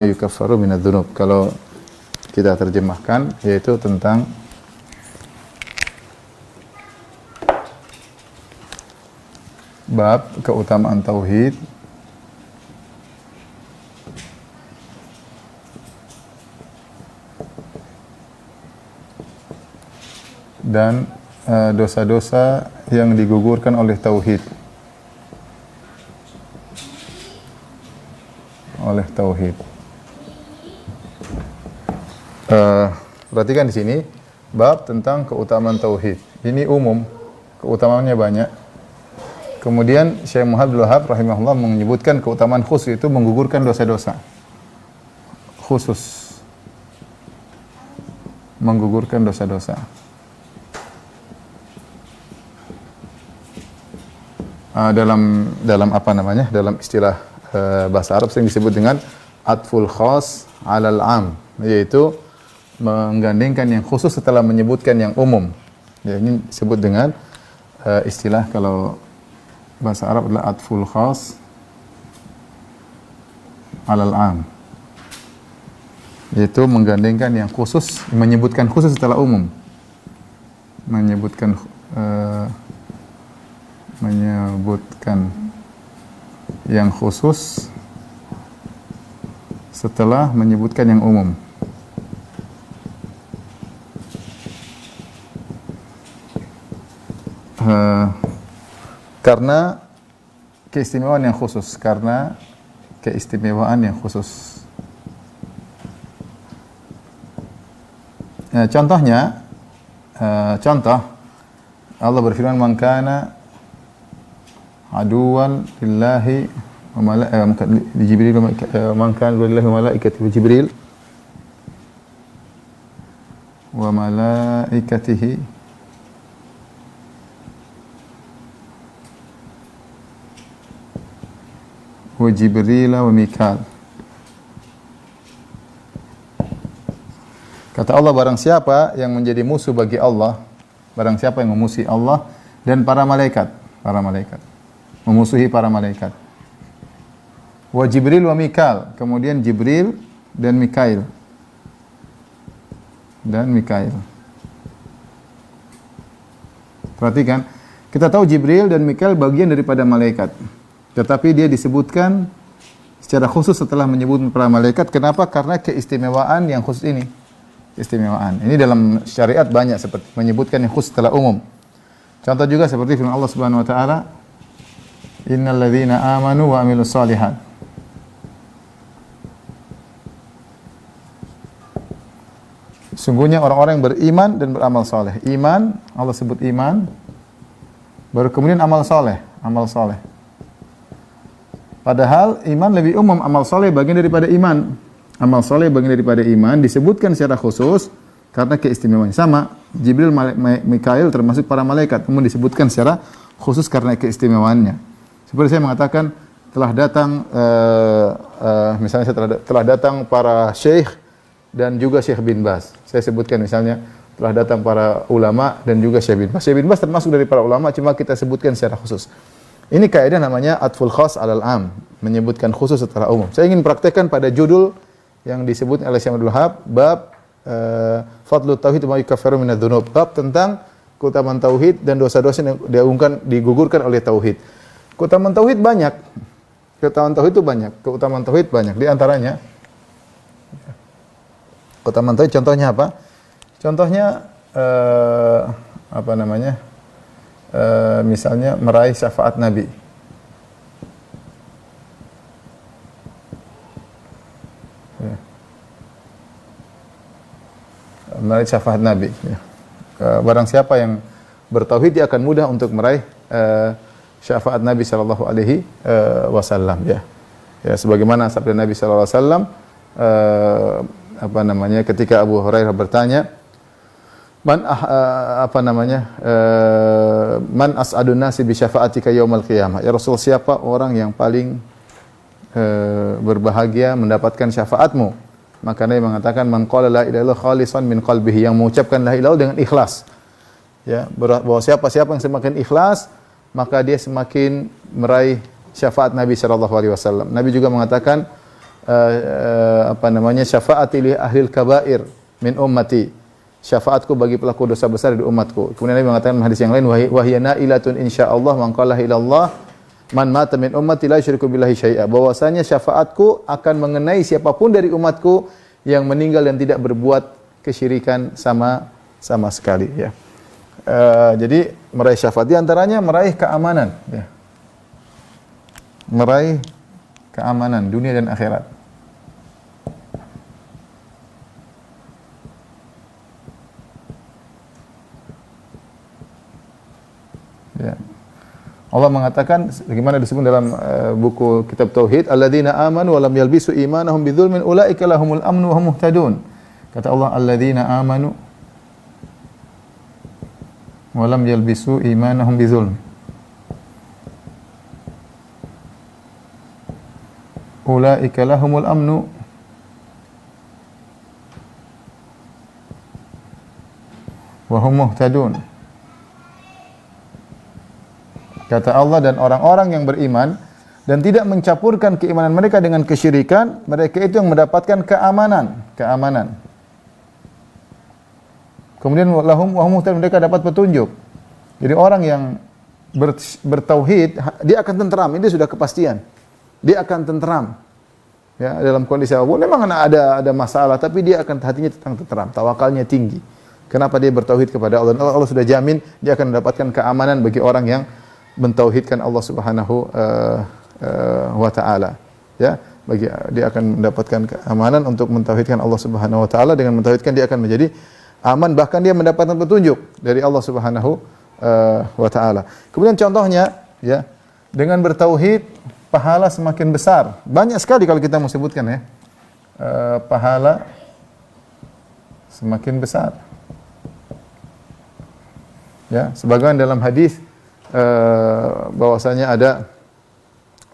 yukaffaru minadz-dzunub. Kalau kita terjemahkan yaitu tentang bab keutamaan tauhid dan dosa-dosa yang digugurkan oleh tauhid. Perhatikan di sini bab tentang keutamaan tauhid. Ini umum, keutamaannya banyak. Kemudian Syekh Muhammad bin Wahab rahimahullah menyebutkan keutamaan khusus itu menggugurkan dosa-dosa. Khusus menggugurkan dosa-dosa. Dalam apa namanya? Dalam istilah bahasa Arab sering disebut dengan atful khas 'alal 'am, yaitu menggandengkan yang khusus setelah menyebutkan yang umum. Ya, ini disebut dengan istilah kalau bahasa Arab adalah atful khas 'alal 'am. Yaitu menggandengkan yang khusus, menyebutkan khusus setelah umum. Menyebutkan yang khusus setelah menyebutkan yang umum. Karena keistimewaan yang khusus, contohnya, Allah berfirman, "Man kana aduwan lillahi wa Jibril man kana lillahi wa malaikatihi wa Jibril wa malaikatihi wa Jibril wa Mikal." Kata Allah, barang siapa yang menjadi musuh bagi Allah, barang siapa yang memusuhi Allah dan para malaikat, memusuhi para malaikat. Wa Jibril wa Mikal, kemudian Jibril dan Mikail. Perhatikan, kita tahu Jibril dan Mikail bagian daripada malaikat. Tetapi dia disebutkan secara khusus setelah menyebut para malaikat. Kenapa? Karena keistimewaan yang khusus ini. Keistimewaan. Ini dalam syariat banyak seperti menyebutkan yang khusus setelah umum. Contoh juga seperti firman Allah Subhanahu wa taala, "Innal ladzina amanu wa amilus shalihat." Sungguhnya orang-orang yang beriman dan beramal saleh. Iman, Allah sebut iman. Baru kemudian amal saleh. Padahal iman lebih umum, amal saleh bagian daripada iman. Amal saleh bagian daripada iman disebutkan secara khusus karena keistimewaannya sama. Jibril, Mikail termasuk para malaikat, namun disebutkan secara khusus karena keistimewaannya. Seperti saya mengatakan telah datang misalnya telah datang para syekh dan juga Syekh bin Baz. Saya sebutkan misalnya telah datang para ulama dan juga Syekh bin Baz. Syekh bin Baz termasuk dari para ulama, cuma kita sebutkan secara khusus. Ini kaidah namanya atful khas 'alal 'am, menyebutkan khusus setelah umum. Saya ingin praktekkan pada judul yang disebut oleh Syekh Abdul Wahab, bab fadlu tauhid wa yukaffiru minadz-dzunub, bab tentang keutamaan tauhid dan dosa-dosa yang digugurkan oleh tauhid. Keutamaan tauhid banyak. Keutamaan tauhid banyak. Di antaranya keutamaan tauhid contohnya apa? Contohnya misalnya meraih syafaat Nabi. Meraih syafaat Nabi. Barang siapa yang bertauhid, dia akan mudah untuk meraih syafaat Nabi sallallahu alaihi wasallam. Ya, sebagaimana sabda Nabi sallallahu alaihi wasallam, ketika Abu Hurairah bertanya, man as'adun nasi bi syafaatika yaumal qiyamah. Ya Rasul, siapa orang yang paling berbahagia mendapatkan syafaatmu? Maka Nabi mengatakan, man qala la ilaha illallah khalisan min qalbihi, yang mengucapkan la ilaha illallah dengan ikhlas. Ya, bahwa siapa yang semakin ikhlas, maka dia semakin meraih syafaat Nabi sallallahu alaihi wasallam. Nabi juga mengatakan syafaati li ahlil kabair min ummati. Syafaatku bagi pelaku dosa besar di umatku. Kemudian Nabi mengatakan dalam hadis yang lain, wa hiya nailatun insyaallah man qala ilallah man mata min ummati la yusyriku billahi syai'a. Bahwasanya syafaatku akan mengenai siapapun dari umatku yang meninggal dan tidak berbuat kesyirikan sama sekali, ya. Jadi meraih syafaat di antaranya meraih keamanan, ya. Meraih keamanan dunia dan akhirat. Ya. Allah mengatakan bagaimana disebut dalam buku kitab tauhid, alladzina amanu wa lam yalbisu imanahum bidzulmin ulaika lahumul amnu wa hum muhtadun. Kata Allah, alladzina amanu wa lam yalbisu imanahum bidzulm. Ulaika lahumul amnu wa hum muhtadun. Kata Allah, dan orang-orang yang beriman dan tidak mencampurkan keimanan mereka dengan kesyirikan, mereka itu yang mendapatkan keamanan. Kemudian lahum wa hum muhtadun, mereka dapat petunjuk. Jadi orang yang bertauhid, dia akan tentram. Ini sudah kepastian. Dia akan tentram. Ya, dalam kondisi apapun memang ada masalah, tapi dia akan hatinya tentram, tawakalnya tinggi. Kenapa dia bertauhid kepada Allah? Allah sudah jamin dia akan mendapatkan keamanan bagi orang yang mentauhidkan Allah Subhanahu wa taala, ya. Dia akan mendapatkan keamanan untuk mentauhidkan Allah Subhanahu wa taala. Dengan mentauhidkan dia akan menjadi aman, bahkan dia mendapatkan petunjuk dari Allah Subhanahu wa taala. Kemudian contohnya, ya, dengan bertauhid pahala semakin besar. Banyak sekali kalau kita mau sebutkan, ya. Pahala semakin besar. Ya, sebagaimana dalam hadis bahwasanya ada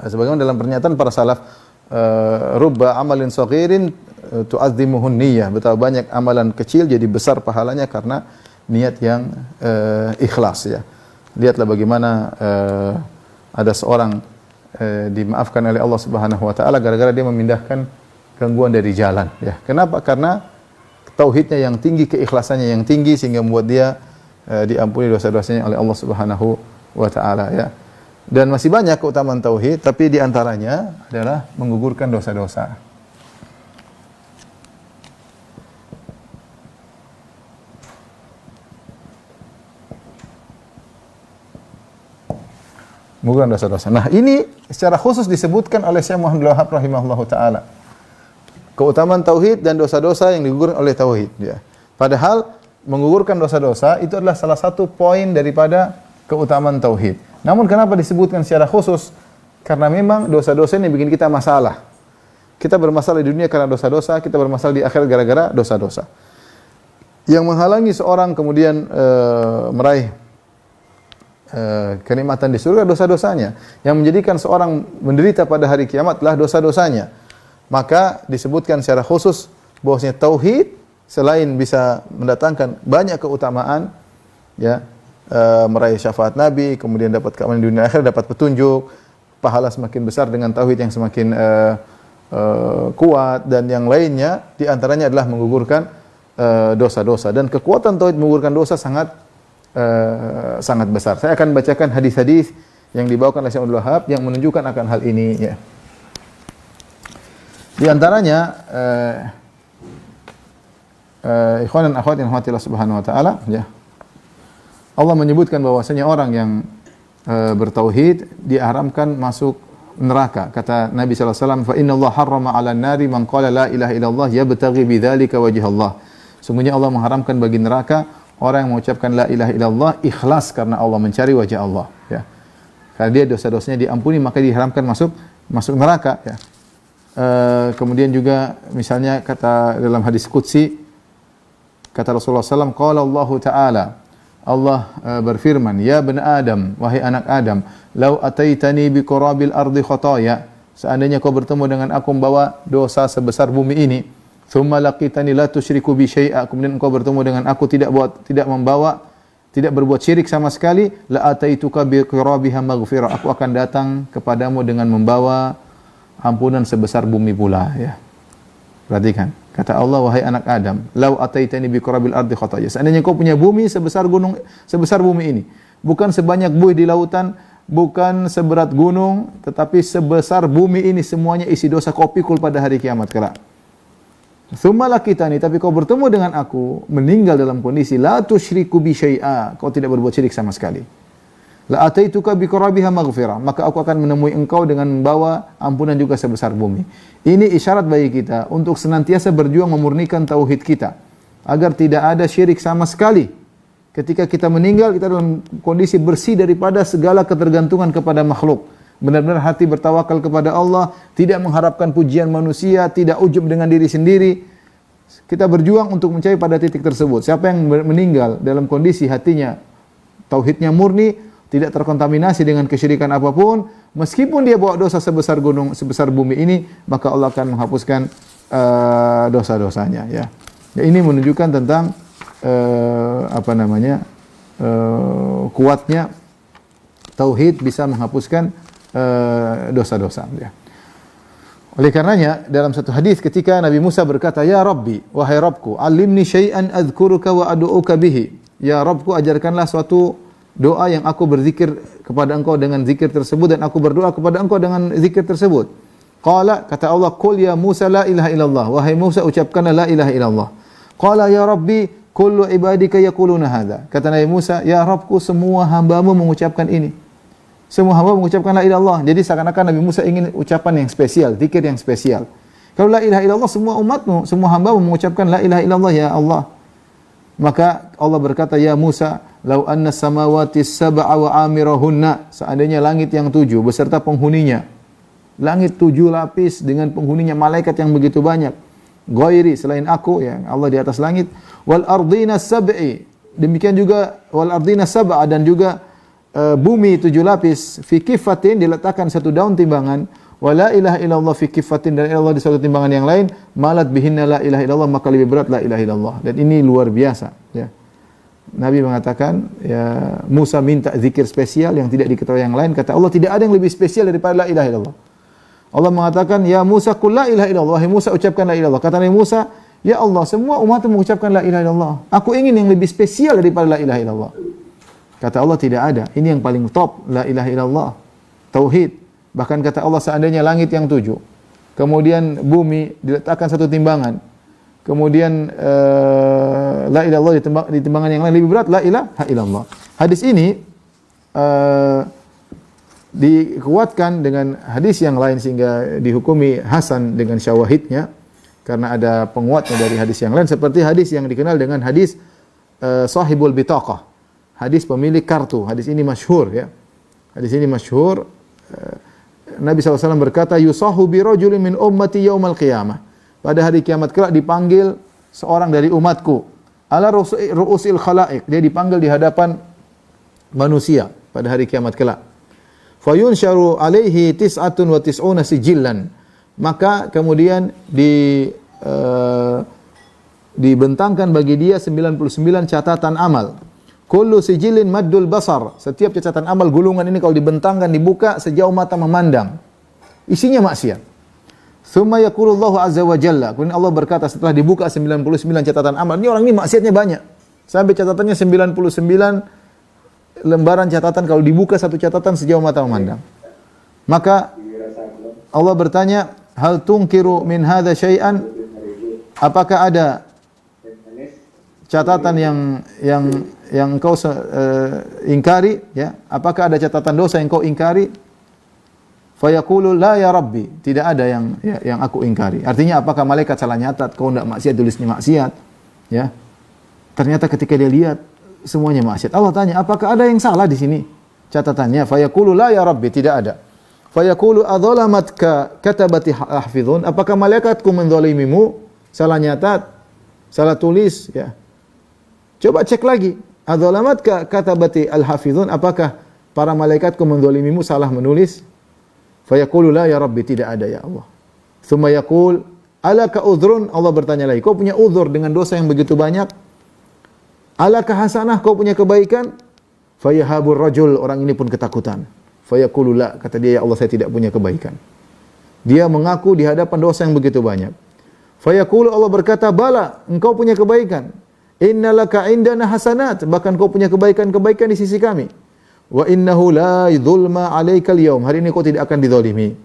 sebagaimana dalam pernyataan para salaf, rubba amalin saghirin tu'azzimuhun niyyah. Betapa banyak amalan kecil jadi besar pahalanya karena niat yang ikhlas, ya. Lihatlah bagaimana ada seorang dimaafkan oleh Allah Subhanahu wa taala gara-gara dia memindahkan gangguan dari jalan, ya. Kenapa? Karena tauhidnya yang tinggi, keikhlasannya yang tinggi sehingga membuat dia diampuni dosa-dosanya oleh Allah Subhanahu wa taala, ya. Dan masih banyak keutamaan tauhid, tapi di antaranya adalah menggugurkan dosa-dosa. Menggugurkan dosa-dosa. Nah, ini secara khusus disebutkan oleh Syekh Muhammad Wahab rahimahullahu taala. Keutamaan tauhid dan dosa-dosa yang digugurkan oleh tauhid, ya. Padahal menggugurkan dosa-dosa itu adalah salah satu poin daripada keutamaan tauhid. Namun kenapa disebutkan secara khusus? Karena memang dosa-dosa ini bikin kita masalah. Kita bermasalah di dunia karena dosa-dosa, kita bermasalah di akhirat gara-gara dosa-dosa. Yang menghalangi seorang kemudian meraih kenikmatan di surga, dosa-dosanya. Yang menjadikan seorang menderita pada hari kiamat adalah dosa-dosanya. Maka disebutkan secara khusus bahwasanya tauhid selain bisa mendatangkan banyak keutamaan, ya, meraih syafaat Nabi, kemudian dapat keamanan di dunia akhirat, dapat petunjuk, pahala semakin besar dengan tauhid yang semakin kuat, dan yang lainnya di antaranya adalah menggugurkan dosa-dosa. Dan kekuatan tauhid menggugurkan dosa sangat besar. Saya akan bacakan hadis-hadis yang dibawakan oleh Syekh Abdul Wahab yang menunjukkan akan hal ini, ya. Di antaranya ikhwan dan akhwat yang dirahmati Allah Subhanahu wa taala, ya. Allah menyebutkan bahwasanya orang yang bertauhid diharamkan masuk neraka. Kata Nabi sallallahu alaihi wasallam, "Fa innallaha harrama 'alan nari man qala la ilaha illallah yabtaghi bidzalika wajha Allah." Sungguhnya Allah mengharamkan bagi neraka orang yang mengucapkan la ilaha illallah ikhlas karena Allah, mencari wajah Allah, ya. Karena dia dosa-dosanya diampuni, maka diharamkan masuk neraka, ya. Kemudian juga misalnya kata dalam hadis qudsi, kata Rasulullah SAW, qala Allah Ta'ala, Allah berfirman, ya bani Adam, wahai anak Adam, lau ataitani bi qurabil ardi khataya, seandainya kau bertemu dengan aku membawa dosa sebesar bumi ini, thumma laqitani la tusyriku bi syai'a, kemudian engkau bertemu dengan aku tidak berbuat syirik sama sekali, la ataituka bi qurabiha maghfirah, aku akan datang kepadamu dengan membawa ampunan sebesar bumi pula, ya. Perhatikan, kata Allah, wahai anak Adam, lau ataitani bi qurabil ardi khataya. Seandainya kau punya bumi sebesar gunung, sebesar bumi ini, bukan sebanyak buih di lautan, bukan seberat gunung, tetapi sebesar bumi ini semuanya isi dosa, kau pikul pada hari kiamat kelak. Tsumma lakitani, tapi kau bertemu dengan aku, meninggal dalam kondisi la tusyriku bi syai'a, kau tidak berbuat syirik sama sekali. La ataituka bi qurabiha maghfirah, maka aku akan menemui engkau dengan membawa ampunan juga sebesar bumi. Ini isyarat bagi kita untuk senantiasa berjuang memurnikan tauhid kita agar tidak ada syirik sama sekali. Ketika kita meninggal, kita dalam kondisi bersih daripada segala ketergantungan kepada makhluk. Benar-benar hati bertawakal kepada Allah, tidak mengharapkan pujian manusia, tidak ujub dengan diri sendiri. Kita berjuang untuk mencari pada titik tersebut. Siapa yang meninggal dalam kondisi hatinya tauhidnya murni, tidak terkontaminasi dengan kesyirikan apapun, meskipun dia bawa dosa sebesar gunung, sebesar bumi ini, maka Allah akan menghapuskan dosa-dosanya, ya. Ya, ini menunjukkan tentang kuatnya tauhid bisa menghapuskan dosa-dosa, ya. Oleh karenanya dalam satu hadis ketika Nabi Musa berkata, "Ya Rabbi, wahai Rabbku, alimni syai'an adzkuruka wa ad'uka bihi." Ya Rabbku, ajarkanlah suatu doa yang aku berzikir kepada engkau dengan zikir tersebut dan aku berdoa kepada engkau dengan zikir tersebut. Qala, kata Allah, "Qul ya Musa la ilaha illallah." Wahai Musa, ucapkanlah la ilaha illallah. Qala ya Rabbi, kullu ibadika yaquluna hadza. Kata Nabi Musa, ya Rabbku, semua hamba-Mu mengucapkan ini. Semua hamba mengucapkan la ilaha illallah. Jadi seakan-akan Nabi Musa ingin ucapan yang spesial, zikir yang spesial. Kalau la ilaha illallah, semua umatmu, semua hamba-Mu mengucapkan la ilaha illallah ya Allah. Maka Allah berkata, ya Musa, lau anna samawati sab'a wa amirahunna, seandainya langit yang 7 beserta penghuninya, langit 7 lapis dengan penghuninya malaikat yang begitu banyak, ghairi, selain aku, ya Allah di atas langit, wal ardina sab'i, demikian juga wal ardina sab'a, dan juga bumi 7 lapis, fi kifatin, diletakkan satu daun timbangan, wala ilaha illallah fi kifatin, dan Allah di satu timbangan yang lain, malat bihinna la ilaha illallah, maka lebih berat la ilaha illallah. Dan ini luar biasa, ya. Nabi mengatakan, ya Musa minta zikir spesial yang tidak diketahui yang lain. Kata Allah, tidak ada yang lebih spesial daripada la ilaha illallah. Allah mengatakan, ya Musa qul la ilaha illallah. Wahai Musa, ucapkan la ilaha illallah. Kata Nabi Musa, ya Allah, semua umatmu mengucapkan la ilaha illallah. Aku ingin yang lebih spesial daripada la ilaha illallah. Kata Allah, tidak ada. Ini yang paling top, la ilaha illallah. Tauhid. Bahkan kata Allah, seandainya langit yang 7, kemudian bumi diletakkan satu timbangan, kemudian la ilaha illallah di timbangan yang lain lebih berat la ilaha illallah. Hadis ini dikuatkan dengan hadis yang lain sehingga dihukumi hasan dengan syawahidnya karena ada penguatnya dari hadis yang lain, seperti hadis yang dikenal dengan hadis sahibul bitaqah, hadis pemilik kartu. Hadis ini masyhur, ya. Hadis ini masyhur. Nabi SAW berkata, yusahu bi rajulin min ummati yaumal qiyamah. Pada hari kiamat kelak dipanggil seorang dari umatku. Ala ru'usil khalaik. Dia dipanggil di hadapan manusia pada hari kiamat kelak. Fayunsyaru alaihi tis'atun wa tis'una sijillan. Maka kemudian dibentangkan bagi dia 99 catatan amal. Kullu sijilin maddul basar. Setiap catatan amal gulungan ini kalau dibentangkan, dibuka sejauh mata memandang, isinya maksiat. Tsumma yaqulullahu azza wa jalla. Kemudian Allah berkata setelah dibuka 99 catatan amal, ini orang ini maksiatnya banyak. Sampai catatannya 99 lembaran catatan, kalau dibuka satu catatan sejauh mata memandang. Maka Allah bertanya, hal tunkiru min hadza syai'an? Apakah ada catatan yang engkau ingkari, ya? Apakah ada catatan dosa yang engkau ingkari? Fayaqulu la ya Rabbi, tidak ada yang aku ingkari. Artinya apakah malaikat salah nyatat, kau enggak maksiat, tulisnya maksiat, ya? Ternyata ketika dia lihat semuanya maksiat. Allah tanya, apakah ada yang salah di sini catatannya? Fayaqulu la ya Rabbi, tidak ada. Fayaqulu adzalamatka katabati hafizun, apakah malaikatku menzalimimu, salah nyatat, salah tulis, ya? Coba cek lagi. Adzalamatka katabati al-hafizun, apakah para malaikatku menzalimimu, salah menulis? Fayaqulu la ya Rabbi, tidak ada ya Allah. Tsumma yaqul alaka udhrun, Allah bertanya lagi, kau punya uzur dengan dosa yang begitu banyak? Alaka hasanah, kau punya kebaikan? Fayahabur rajul, orang ini pun ketakutan. Fayaqulu la, kata dia, ya Allah, saya tidak punya kebaikan. Dia mengaku di hadapan dosa yang begitu banyak. Fayaqulu, Allah berkata, bala, engkau punya kebaikan. Innalaka indana hasanat, bahkan kau punya kebaikan-kebaikan di sisi kami. Wa innahu la dzulma 'alaika al-yaum, hari ini kau tidak akan dizalimi.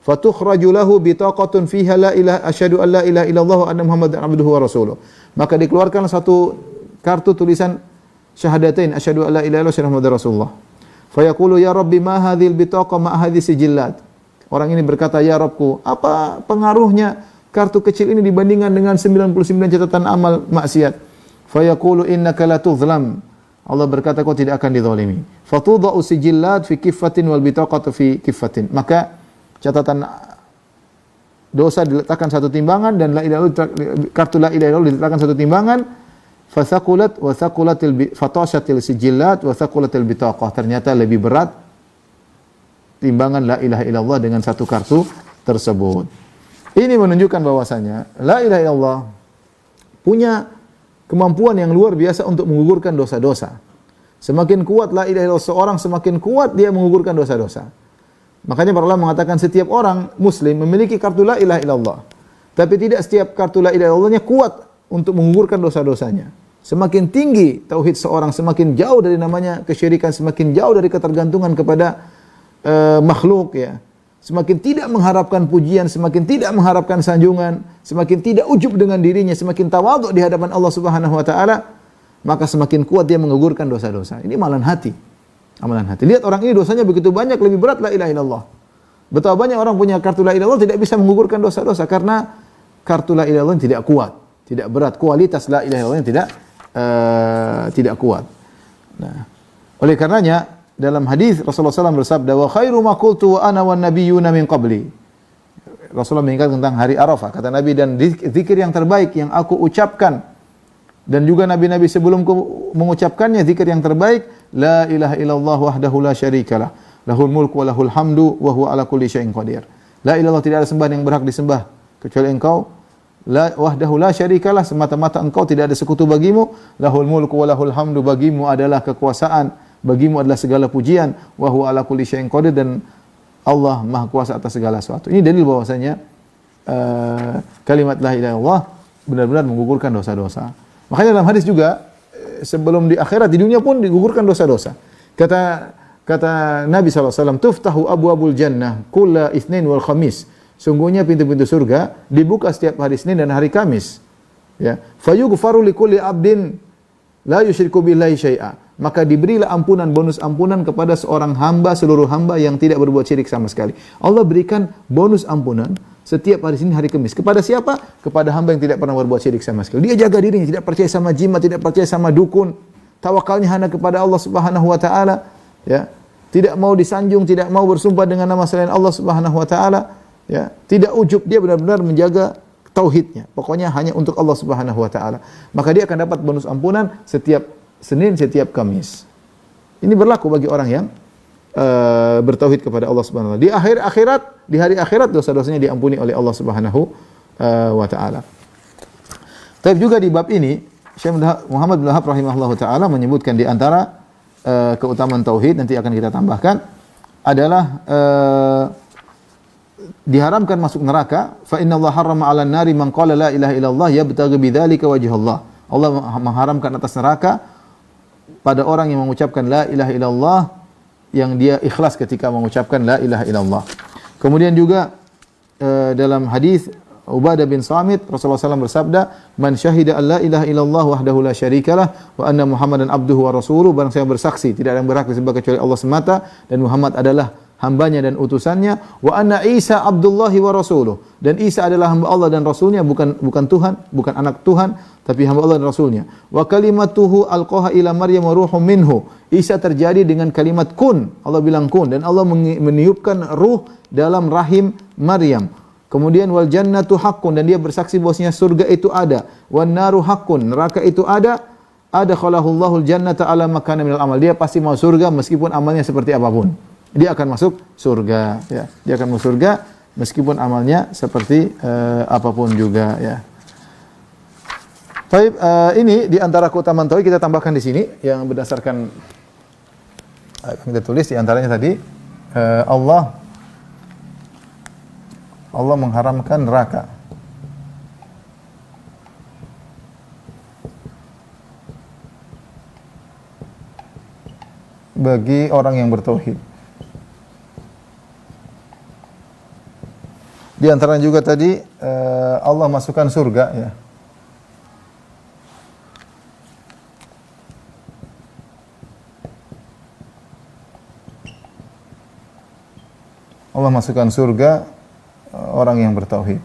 Fatukhraju lahu bitaqatun fiha la ilaha asyhadu an la ilaha illallah wa anna muhammadan abduhu wa rasuluh. Maka dikeluarkan satu kartu tulisan syahadatain, asyhadu an la ilaha illallah wa asyhadu muhammadar rasulullah. Fayaqulu ya rabbi ma hadhil bitaqa ma hadhihi sijillat. Orang ini berkata, ya Rabbku, apa pengaruhnya kartu kecil ini dibandingkan dengan 99 catatan amal maksiat? Fayaqulu innaka la tuzlam. Allah berkata, kau tidak akan dizalimi. Fatudha'u sijillat fi kiffatin wal bitaqatu fi kiffatin. Maka catatan dosa diletakkan satu timbangan dan kartu la ilaha illallah diletakkan satu timbangan. Fathaqulat wa thaqulatil fatashatil sijillat wa thaqulatil bitaqah. Ternyata lebih berat timbangan la ilaha illallah dengan satu kartu tersebut. Ini menunjukkan bahwasanya la ilaha illallah punya kemampuan yang luar biasa untuk menggugurkan dosa-dosa. Semakin kuat la ilaha illallah seorang, semakin kuat dia menggugurkan dosa-dosa. Makanya para ulama mengatakan setiap orang muslim memiliki kartu la ilaha illallah. Tapi tidak setiap kartu la ilaha illallahnya kuat untuk menggugurkan dosa-dosanya. Semakin tinggi tauhid seorang, semakin jauh dari namanya kesyirikan, semakin jauh dari ketergantungan kepada makhluk, ya. Semakin tidak mengharapkan pujian, semakin tidak mengharapkan sanjungan, semakin tidak ujub dengan dirinya, semakin tawadhu di hadapan Allah Subhanahu wa taala, maka semakin kuat dia menggugurkan dosa-dosa. Ini amalan hati. Amalan hati. Lihat orang ini dosanya begitu banyak, lebih berat la ilaha illallah. Betapa banyak orang punya kartu la ilaha illallah tidak bisa menggugurkan dosa-dosa karena kartu la ilaha illallah tidak kuat, tidak berat. Kualitas la ilaha illallah tidak kuat. Nah, oleh karenanya dalam hadis Rasulullah SAW bersabda, wa khairu ma qultu wa ana wan nabiyyuna min qabli. Rasulullah mengingatkan tentang hari Arafah. Kata Nabi, dan zikir yang terbaik yang aku ucapkan dan juga nabi-nabi sebelumku mengucapkannya, zikir yang terbaik, la ilaha illallah wahdahu la syarikalah, lahul mulku wa lahul hamdu wa huwa ala kulli syai'in qadir. La ilaha illallah, tidak ada sembahan yang berhak disembah kecuali Engkau. La wahdahu la syarikalah, semata-mata Engkau, tidak ada sekutu bagimu. Lahul mulku wa lahul hamdu, bagimu adalah kekuasaan, bagimu adalah segala pujian, wa huwa ala kulli syai'in qadir, dan Allah Maha Kuasa atas segala sesuatu. Ini dalil bahwasanya kalimat la ilaha illallah benar-benar menggugurkan dosa-dosa. Makanya dalam hadis juga sebelum di akhirat, di dunia pun digugurkan dosa-dosa. Kata Nabi SAW, tuftahu abwabul jannah kulla itsnain wal khamis. Sungguhnya pintu-pintu surga dibuka setiap hari Senin dan hari Kamis. Ya, fayughfaru likulli abdin la yusyriku billahi syai'a. Maka diberilah ampunan, bonus ampunan kepada seorang hamba, seluruh hamba yang tidak berbuat syirik sama sekali. Allah berikan bonus ampunan setiap hari Senin, hari Kamis. Kepada siapa? Kepada hamba yang tidak pernah berbuat syirik sama sekali. Dia jaga dirinya, tidak percaya sama jimat, tidak percaya sama dukun. Tawakalnya hanya kepada Allah Subhanahu wa taala, ya. Tidak mau disanjung, tidak mau bersumpah dengan nama selain Allah Subhanahu wa taala, ya. Tidak ujub, dia benar-benar menjaga tauhidnya. Pokoknya hanya untuk Allah Subhanahu wa taala. Maka dia akan dapat bonus ampunan setiap Senin, setiap Kamis. Ini berlaku bagi orang yang bertauhid kepada Allah Subhanahu wa taala. Di akhirat, di hari akhirat dosa-dosanya diampuni oleh Allah Subhanahu wa taala. Tapi juga di bab ini Syekh Muhammad bin Wahab rahimahullahu taala menyebutkan di antara keutamaan tauhid, nanti akan kita tambahkan, adalah diharamkan masuk neraka. Fa innallaha harrama 'alan nari man qala la ilaha illallah yabtaghi bidzalika wajha Allah. Allah mengharamkan atas neraka pada orang yang mengucapkan la ilaha illallah yang dia ikhlas ketika mengucapkan la ilaha illallah. Kemudian juga dalam hadis Ubadah bin Samit, Rasulullah SAW bersabda, man syahida an la ilaha illallah wahdahu la syarikalah wa anna Muhammadan abduhu wa rasuluh, barang siapa bersaksi tidak ada yang berhak disembah kecuali Allah semata dan Muhammad adalah hambanya dan utusannya, wa anna Isa abdullahi wa rasuluh, dan Isa adalah hamba Allah dan rasulnya, bukan Tuhan, bukan anak Tuhan, tapi hamba Allah dan rasulnya. Wa kalimatuhu alqaha ila Maryam wa ruhum minhu. Isa terjadi dengan kalimat kun. Allah bilang kun, dan Allah meniupkan ruh dalam rahim Maryam. Kemudian wal jannatu haqqun, dan dia bersaksi bahwasanya surga itu ada. Wan naru haqqun, neraka itu ada. Adkhalahullahu al-jannata ala makana minal amal. Dia pasti mau surga meskipun amalnya seperti apapun. Dia akan masuk surga, ya. Dia akan masuk surga meskipun amalnya seperti apapun juga, ya. Baik, ini di antara keutamaan tauhid kita tambahkan di sini yang berdasarkan kita tulis di antaranya tadi Allah Allah mengharamkan neraka. Bagi orang yang bertauhid. Di antaranya juga tadi Allah masukkan surga, ya. Allah masukkan surga orang yang bertauhid.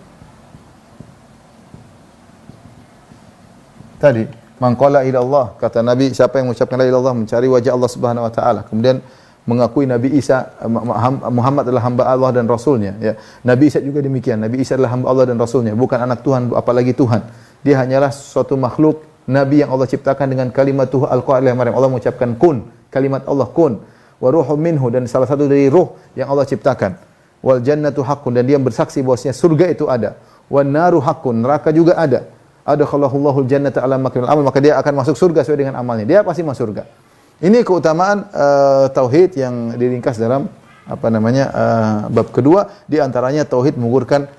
Tadi, man qala ila Allah, kata Nabi, siapa yang mengucapkan la ilaha illallah, mencari wajah Allah Subhanahu wa taala, kemudian mengakui Nabi Isa Muhammad adalah hamba Allah dan Rasulnya, ya. Nabi Isa juga demikian. Nabi Isa adalah hamba Allah dan Rasulnya, bukan anak Tuhan apalagi Tuhan. Dia hanyalah suatu makhluk Nabi yang Allah ciptakan dengan kalimat Tuhan Al-Qur'an Maryam. Allah mengucapkan kun, kalimat Allah kun, wa ruhum minhu, dan salah satu dari ruh yang Allah ciptakan. Wal jannatu haqqun, dan dia bersaksi bahwasanya surga itu ada. Wan naru haqqun, neraka juga ada. Adkhalahullahu al-jannata ala makrimil amal, maka dia akan masuk surga sesuai dengan amalnya. Dia pasti masuk surga. Ini keutamaan tauhid yang diringkas dalam bab kedua, di antaranya tauhid menggugurkan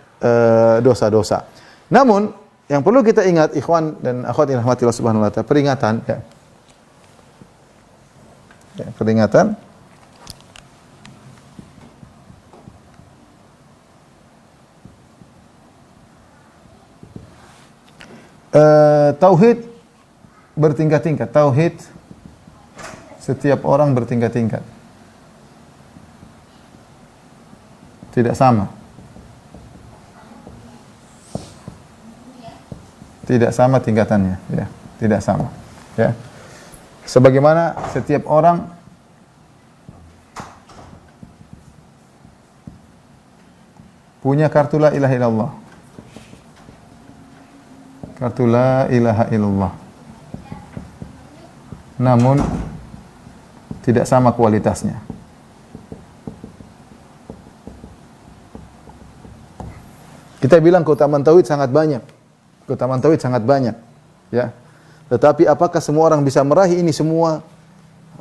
dosa-dosa. Namun yang perlu kita ingat, ikhwan dan akhwat yang rahmatillah subhanahu wa ta'ala, peringatan, ya. Ya, peringatan. Tauhid bertingkat-tingkat. Tauhid setiap orang bertingkat-tingkat. Tidak sama. Tidak sama tingkatannya, ya. Tidak sama, ya. Sebagaimana setiap orang punya kartu la ilaha illallah. Kartu la ilaha illallah. Namun tidak sama kualitasnya. Kita bilang keutamaan tauhid sangat banyak. Keutamaan tauhid sangat banyak, ya. Tetapi apakah semua orang bisa meraih ini semua?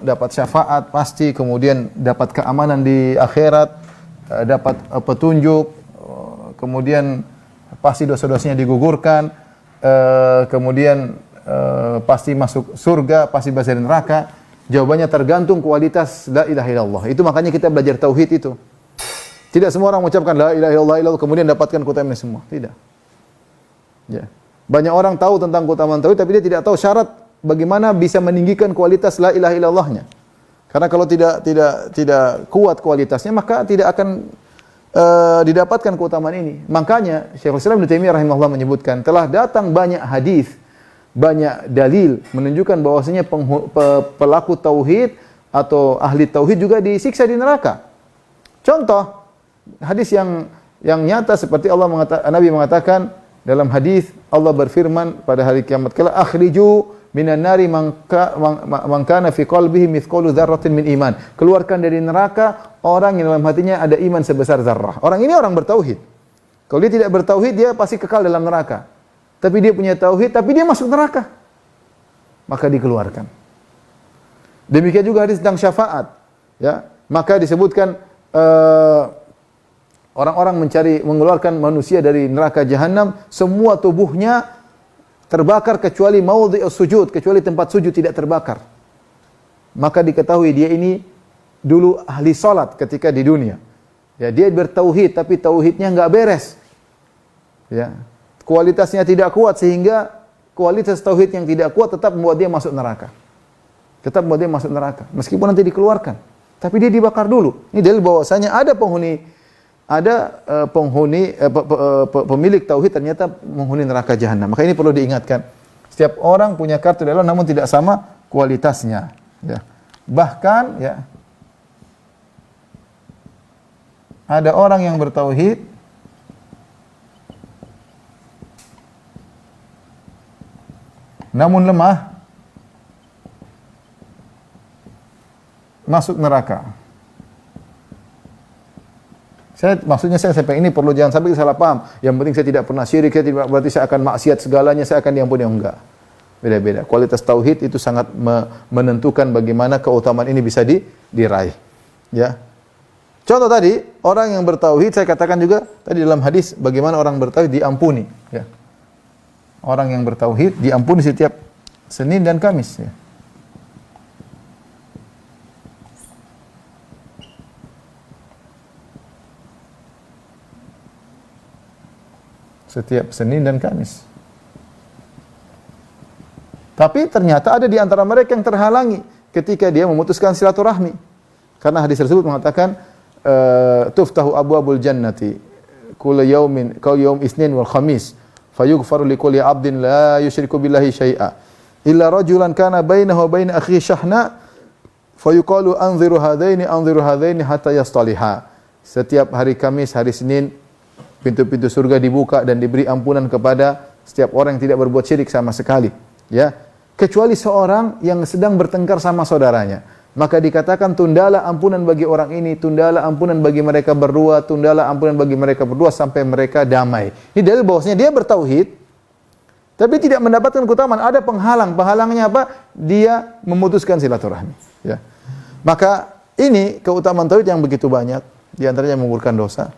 Dapat syafaat pasti, kemudian dapat keamanan di akhirat, dapat petunjuk, kemudian pasti dosa-dosanya digugurkan, kemudian pasti masuk surga, pasti bebas dari neraka. Jawabannya tergantung kualitas la ilaha illallah. Itu makanya kita belajar tauhid itu. Tidak semua orang mengucapkan la ilaha illallah kemudian dapatkan keutamaan ini semua. Tidak. Ya. Banyak orang tahu tentang keutamaan tauhid tapi dia tidak tahu syarat bagaimana bisa meninggikan kualitas la ilaha illallahnya. Karena kalau tidak kuat kualitasnya maka tidak akan didapatkan keutamaan ini. Makanya Syekhul Islam Ibnu Taimiyah rahimahullah menyebutkan telah datang banyak hadis, banyak dalil menunjukkan bahwasanya pelaku tauhid atau ahli tauhid juga disiksa di neraka. Contoh hadis yang nyata seperti Nabi mengatakan dalam hadis, Allah berfirman pada hari kiamat kala, akhriju minan nari man kana fi qalbihi mithqalu dzarratin min iman. Keluarkan dari neraka orang yang dalam hatinya ada iman sebesar zarrah. Orang ini orang bertauhid. Kalau dia tidak bertauhid, dia pasti kekal dalam neraka. Tapi dia punya tauhid, tapi dia masuk neraka. Maka dikeluarkan. Demikian juga hadis tentang syafaat, ya. Maka disebutkan orang-orang mengeluarkan manusia dari neraka jahanam, semua tubuhnya terbakar kecuali maudhi'us sujud, kecuali tempat sujud tidak terbakar. Maka diketahui dia ini dulu ahli salat ketika di dunia. Ya, dia bertauhid tapi tauhidnya enggak beres. Ya. Kualitasnya tidak kuat sehingga kualitas tauhid yang tidak kuat tetap membuat dia masuk neraka. Tetap membuat dia masuk neraka meskipun nanti dikeluarkan. Tapi dia dibakar dulu. Ini dalil bahwasanya ada pemilik tauhid ternyata menghuni neraka jahanam. Maka ini perlu diingatkan. Setiap orang punya kartu la ilaha namun tidak sama kualitasnya, ya. Bahkan, ya, ada orang yang bertauhid namun lemah masuk neraka. Maksudnya saya sampai ini perlu jangan sampai salah paham. Yang penting saya tidak pernah syirik, saya tidak berarti saya akan maksiat segalanya, saya akan diampuni. Enggak. Beda-beda. Kualitas tauhid itu sangat menentukan bagaimana keutamaan ini bisa diraih. Ya. Contoh tadi, orang yang bertauhid, saya katakan juga tadi dalam hadis bagaimana orang bertauhid diampuni, ya. Orang yang bertauhid diampuni setiap Senin dan Kamis, ya. Setiap Senin dan Kamis. Tapi ternyata ada di antara mereka yang terhalangi ketika dia memutuskan silaturahmi. Karena hadis tersebut mengatakan tuftahu abwabul jannati kullu yaumin kal yaum isnin wal khamis fayughfaru likulli 'abdin la yusyriku billahi syai'a illa rajulan kana bainahu wa bain akhihi syahna fayuqalu anziru hadaini hatta yastaliha. Setiap hari Kamis, hari Senin pintu-pintu surga dibuka dan diberi ampunan kepada setiap orang yang tidak berbuat syirik sama sekali, ya, kecuali seorang yang sedang bertengkar sama saudaranya. Maka dikatakan tundalah ampunan bagi orang ini, tundalah ampunan bagi mereka berdua, tundalah ampunan bagi mereka berdua sampai mereka damai. Ini dalil bahwasanya dia bertauhid tapi tidak mendapatkan keutamaan. Ada penghalang. Penghalangnya apa? Dia memutuskan silaturahmi, ya. Maka ini keutamaan tauhid yang begitu banyak, di antaranya menggugurkan dosa.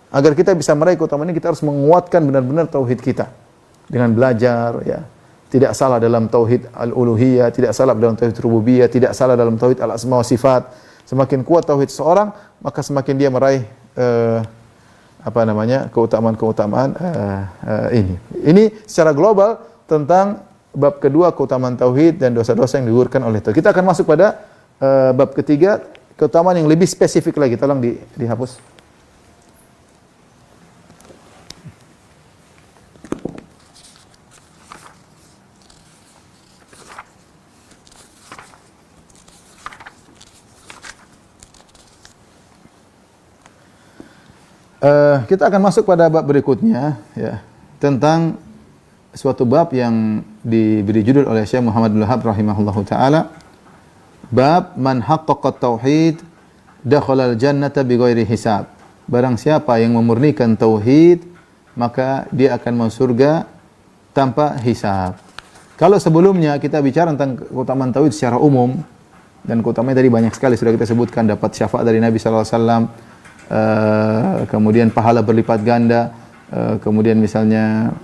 Agar kita bisa meraih keutamaan ini, kita harus menguatkan benar-benar tauhid kita dengan belajar, ya. Tidak salah dalam tauhid al-uluhiyah, tidak salah dalam tauhid rububiyah, tidak salah dalam tauhid al-asma wa sifat. Semakin kuat tauhid seorang, maka semakin dia meraih keutamaan-keutamaan ini. Ini secara global tentang bab kedua, keutamaan tauhid dan dosa-dosa yang digugurkan oleh tauhid. Kita akan masuk pada bab ketiga, keutamaan yang lebih spesifik lagi. Tolong dihapus. Kita akan masuk pada bab berikutnya, ya, tentang suatu bab yang diberi judul oleh Syekh Muhammad bin Wahab rahimahullahu taala, bab man haqqaqa tauhid dakhala al-jannata bighairi hisab. Barang siapa yang memurnikan tauhid, maka dia akan masuk surga tanpa hisab. Kalau sebelumnya kita bicara tentang keutamaan tauhid secara umum, dan keutamaannya tadi banyak sekali sudah kita sebutkan, dapat syafaat dari Nabi sallallahu alaihi wasallam, kemudian pahala berlipat ganda, kemudian misalnya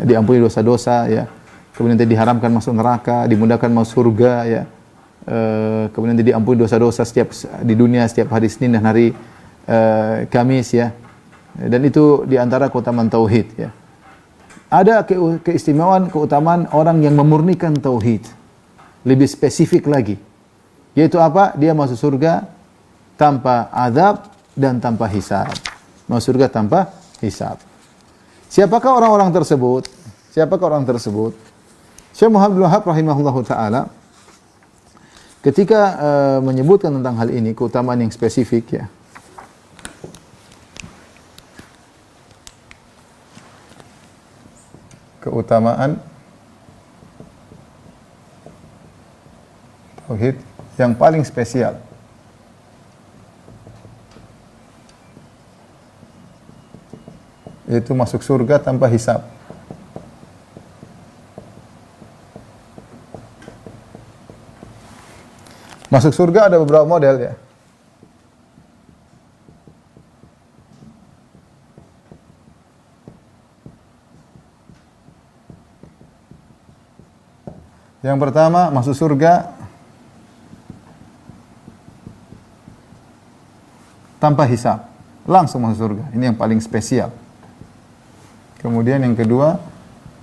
diampuni dosa-dosa, ya, kemudian diharamkan masuk neraka, dimudahkan masuk surga, ya, kemudian diampuni dosa-dosa setiap di dunia, setiap hari Senin dan hari Kamis, ya, dan itu diantara keutamaan tauhid, ya. Ada keistimewaan keutamaan orang yang memurnikan tauhid, lebih spesifik lagi, yaitu apa? Dia masuk surga tanpa azab dan tanpa hisab. Masuk surga tanpa hisab. Siapakah orang-orang tersebut? Siapakah orang tersebut? Syekh Muhammad bin Wahab rahimahullahu taala ketika menyebutkan tentang hal ini, keutamaan yang spesifik, ya. Keutamaan tauhid yang paling spesial. Yaitu masuk surga tanpa hisab. Masuk surga ada beberapa model, ya. Yang pertama, masuk surga tanpa hisab. Langsung masuk surga. Ini yang paling spesial. Kemudian yang kedua,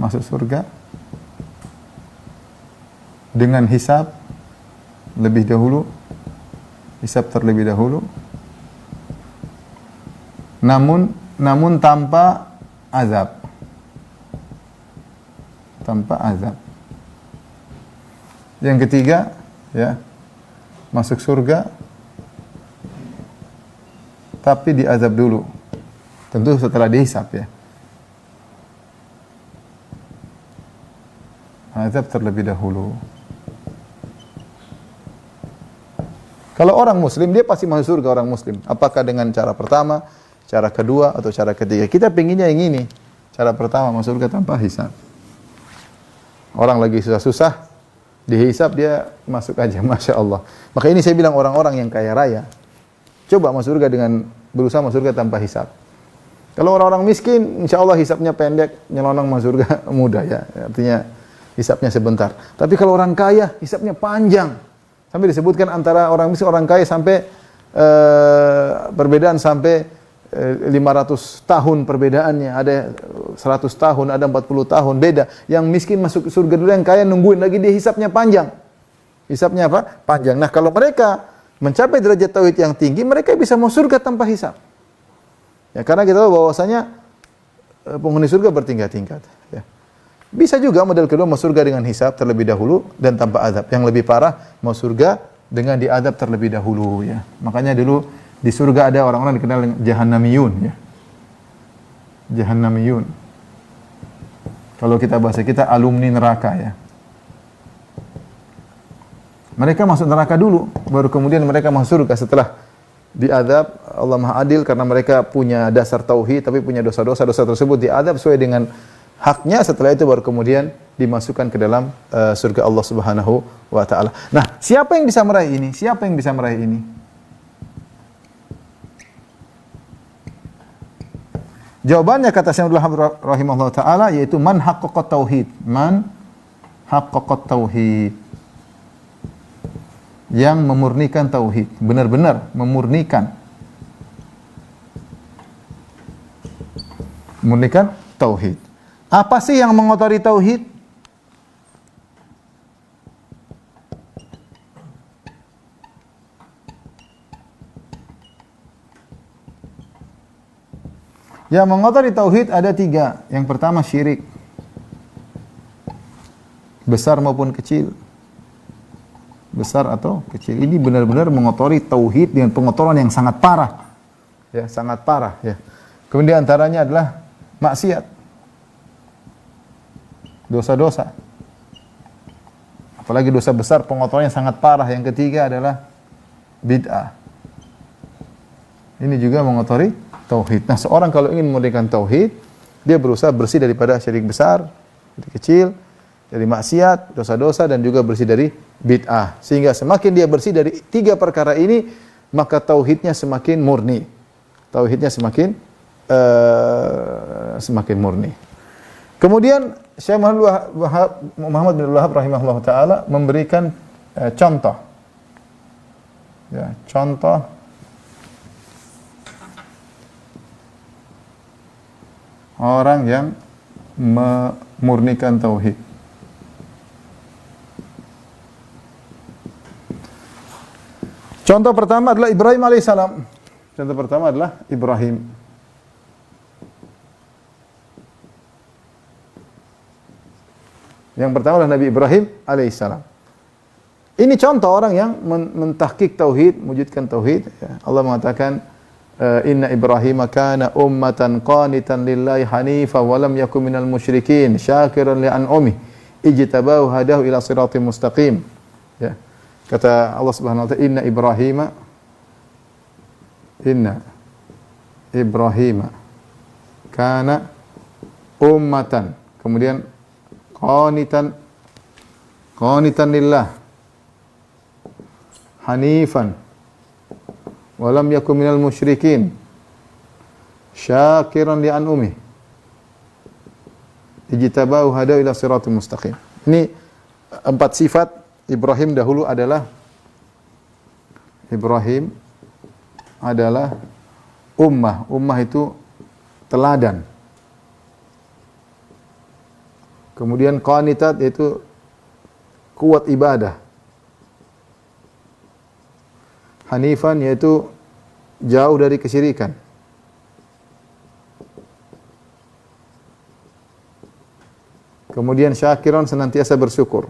masuk surga dengan hisab lebih dahulu, hisab terlebih dahulu. Namun tanpa azab. Tanpa azab. Yang ketiga, ya, masuk surga tapi diazab dulu. Tentu setelah dihisab, ya. Azab terlebih dahulu. Kalau orang muslim, dia pasti masuk surga orang muslim. Apakah dengan cara pertama, cara kedua, atau cara ketiga? Kita pinginnya yang ini. Cara pertama, masuk surga tanpa hisab. Orang lagi susah-susah, dihisab dia masuk aja, Masya Allah. Maka ini saya bilang orang-orang yang kaya raya, coba masuk surga dengan berusaha masuk surga tanpa hisab. Kalau orang-orang miskin, insya Allah hisabnya pendek, nyelonong masuk surga mudah ya. Artinya hisabnya sebentar. Tapi kalau orang kaya, hisabnya panjang. Sampai disebutkan antara orang miskin, orang kaya sampai perbedaan sampai 500 tahun perbedaannya. Ada 100 tahun, ada 40 tahun, beda. Yang miskin masuk surga dulu, yang kaya nungguin lagi, dia hisabnya panjang. Hisabnya apa? Panjang. Nah, kalau mereka mencapai derajat tauhid yang tinggi, mereka bisa masuk surga tanpa hisab. Ya, karena kita tahu bahwasanya penghuni surga bertingkat-tingkat. Ya. Bisa juga model kedua masuk surga dengan hisab terlebih dahulu dan tanpa azab. Yang lebih parah masuk surga dengan diadab terlebih dahulu. Ya. Makanya dulu di surga ada orang-orang dikenal dengan jahannamiyun. Ya. Jahannamiyun. Kalau kita bahasa kita alumni neraka ya. Mereka masuk neraka dulu, baru kemudian mereka masuk surga setelah diadab. Allah Maha Adil karena mereka punya dasar tauhid tapi punya dosa-dosa. Dosa tersebut diadab sesuai dengan haknya. Setelah itu baru kemudian dimasukkan ke dalam surga Allah Subhanahu wa taala. Nah, siapa yang bisa meraih ini? Siapa yang bisa meraih ini? Jawabannya kata Syekh Abdul Wahhab rahimahullah taala yaitu man haqqaqat tauhid. Man haqqaqat tauhid. Yang memurnikan tauhid, benar-benar memurnikan tauhid. Apa sih yang mengotori tauhid? Yang mengotori tauhid ada 3. Yang pertama syirik, besar maupun kecil. Besar atau kecil. Ini benar-benar mengotori tauhid dengan pengotoran yang sangat parah. Ya, sangat parah ya. Kemudian antaranya adalah maksiat. Dosa-dosa. Apalagi dosa besar pengotorannya sangat parah. Yang ketiga adalah bid'ah. Ini juga mengotori tauhid. Nah, seorang kalau ingin memurnikan tauhid, dia berusaha bersih daripada syirik besar, syirik kecil, dari maksiat, dosa-dosa dan juga bersih dari bid'ah. Sehingga semakin dia bersih dari 3 perkara ini, maka tauhidnya semakin murni. Tauhidnya semakin murni. Kemudian Syekh Muhammad bin Abdul Wahhab rahimahullah taala memberikan contoh. Ya, contoh orang yang memurnikan tauhid. Contoh pertama adalah Ibrahim alaihissalam. Contoh pertama adalah Ibrahim. Yang pertama adalah Nabi Ibrahim alaihissalam. Ini contoh orang yang mentahqiq tauhid, mewujudkan tauhid. Allah mengatakan, Inna Ibrahim kana ummatan qanitan lillahi hanifa wa lam yakun minal musyrikin syakiran li an'umih ijtabahu hadahu ila siratim mustaqim. Ya. Kata Allah Subhanahu wa taala, Inna Ibrahim kana ummatan. Kemudian qanitan lillah hanifan wa lam yakun minal musyrikin syakiran li an'umih ijtabahu hadahu ila siratim mustaqim. Ini 4 sifat Ibrahim dahulu adalah ummah. Ummah itu teladan. Kemudian qanitat yaitu kuat ibadah. Hanifan yaitu jauh dari kesyirikan. Kemudian syakiran senantiasa bersyukur.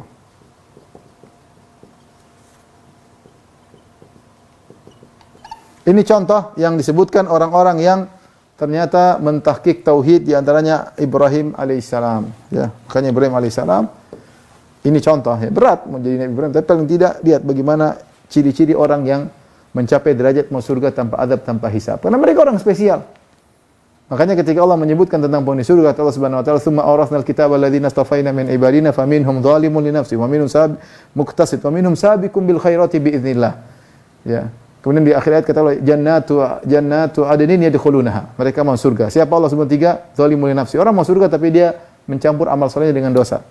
Ini contoh yang disebutkan orang-orang yang ternyata mentahqiq tauhid, di antaranya Ibrahim alaihissalam. Ya, makanya Ibrahim alaihissalam ini contoh ya. Berat menjadi Nabi Ibrahim, tapi paling tidak lihat bagaimana ciri-ciri orang yang mencapai derajat masuk surga tanpa adab, tanpa hisab. Karena mereka orang spesial. Makanya ketika Allah menyebutkan tentang penghuni surga, kata Allah Subhanahu wa taala, "Tsumma awrasnal kitaba alladziina istafaina min ibadina faminhum dzalimun li nafsihi wa minhum muqtasid wa minhum sabiqun bil khairati bi idznillah." Ya. Kemudian di akhir ayat kata Allah, jannatu adnin yadkhulunaha. Mereka mau surga. Siapa Allah sebut tiga? Zalimun li nafsi. Orang mau surga tapi dia mencampur amal salehnya dengan dosa.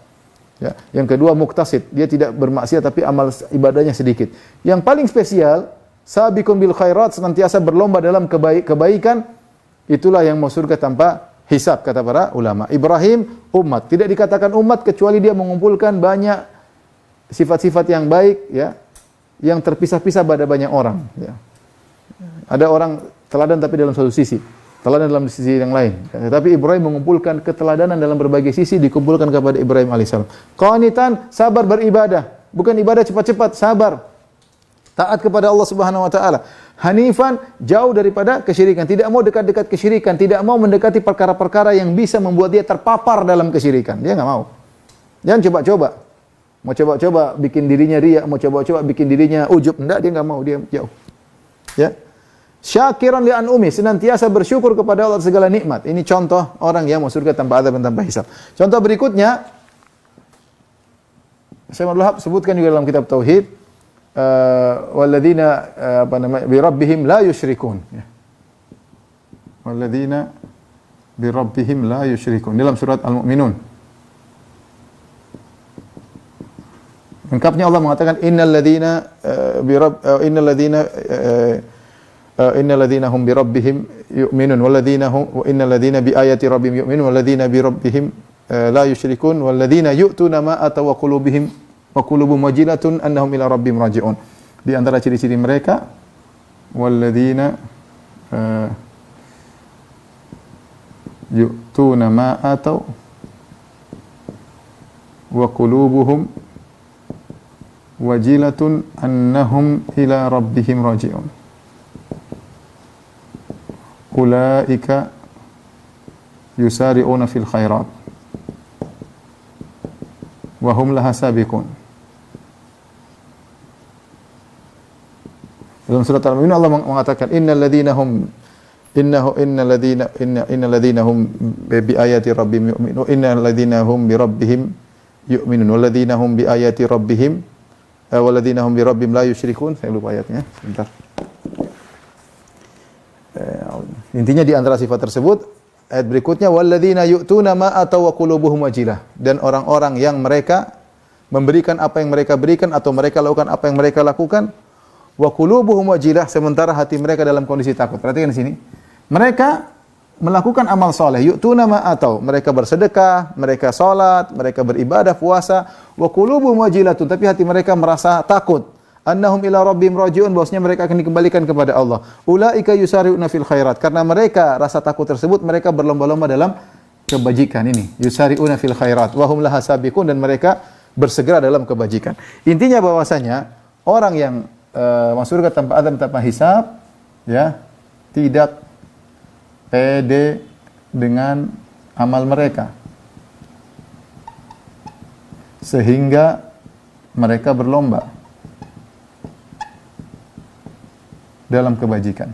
Ya. Yang kedua muktasid, dia tidak bermaksiat tapi amal ibadahnya sedikit. Yang paling spesial, sabiqun bil khairat, senantiasa berlomba dalam kebaikan, itulah yang mau surga tanpa hisab kata para ulama. Ibrahim umat, tidak dikatakan umat kecuali dia mengumpulkan banyak sifat-sifat yang baik, ya, yang terpisah-pisah pada banyak orang. Ya. Ada orang teladan tapi dalam satu sisi, teladan dalam sisi yang lain. Tetapi Ibrahim mengumpulkan keteladanan dalam berbagai sisi dikumpulkan kepada Ibrahim alaihissalam. Qanitan, sabar beribadah, bukan ibadah cepat-cepat, sabar. Taat kepada Allah Subhanahu wa taala. Hanifan, jauh daripada kesyirikan, tidak mau dekat-dekat kesyirikan, tidak mau mendekati perkara-perkara yang bisa membuat dia terpapar dalam kesyirikan. Dia enggak mau. Jangan coba-coba. Mau coba-coba bikin dirinya riya, mau coba-coba bikin dirinya ujub, enggak, dia enggak mau, dia jauh. Ya. Syakiran li an'umi, senantiasa bersyukur kepada Allah segala nikmat. Ini contoh orang yang mau surga tanpa azab dan tanpa hisab. Contoh berikutnya, Syekh Abdul Wahab sebutkan juga dalam kitab tauhid, walladzina bi rabbihim la yusyrikun. Ya. Walladzina bi rabbihim la yusyrikun. Dalam surat Al-Mu'minun. Lengkapnya Allah mengatakan innal ladzina hum bi rabbihim yu'minun wal ladzina hum wa innal ladzina bi ayati rabbihim yu'minun wal ladzina bi rabbihim la yusyrikun wal ladzina yu'tuna ma ataw wa qulubuhum wajilatun annahum ila rabbihim raji'un. Di antara ciri-ciri mereka wal ladzina yu'tuna ma ataw wa qulubuhum wajilatun annahum ila rabbihim raji'un. Ulaika yusari'una fil khairat wa hum laha sabiqun. Dalam surat Al-Mu'minun Allah mengatakan innal ladzina hum bi ayati rabbihim yu'minun innal ladzina hum bi rabbihim yu'minun wal ladzina hum bi ayati rabbihim walladzina hum bi rabbihim la yusyrikun. Saya lupa ayatnya, sebentar. Intinya di antara sifat tersebut, ayat berikutnya walladzina yu'tuna ma ataw wa qulubuhum wajilah, dan orang-orang yang mereka memberikan apa yang mereka berikan atau mereka lakukan apa yang mereka lakukan, wa qulubuhum wajilah, sementara hati mereka dalam kondisi takut. Perhatikan di sini. Mereka melakukan amal soleh, yu'tuna ma atau, mereka bersedekah, mereka salat, mereka beribadah, puasa, wa qulubuhum wajilatun, tapi hati mereka merasa takut. Annahum ila rabbihim raji'un, bahwasanya mereka akan dikembalikan kepada Allah. Ulaika yusari'una fil khairat, karena mereka rasa takut tersebut mereka berlomba-lomba dalam kebajikan ini. Yusari'una fil khairat wa hum laha sabiqun, dan mereka bersegera dalam kebajikan. Intinya bahwasanya orang yang masuk surga tanpa azab tanpa hisab, ya, tidak pede dengan amal mereka, sehingga mereka berlomba dalam kebajikan.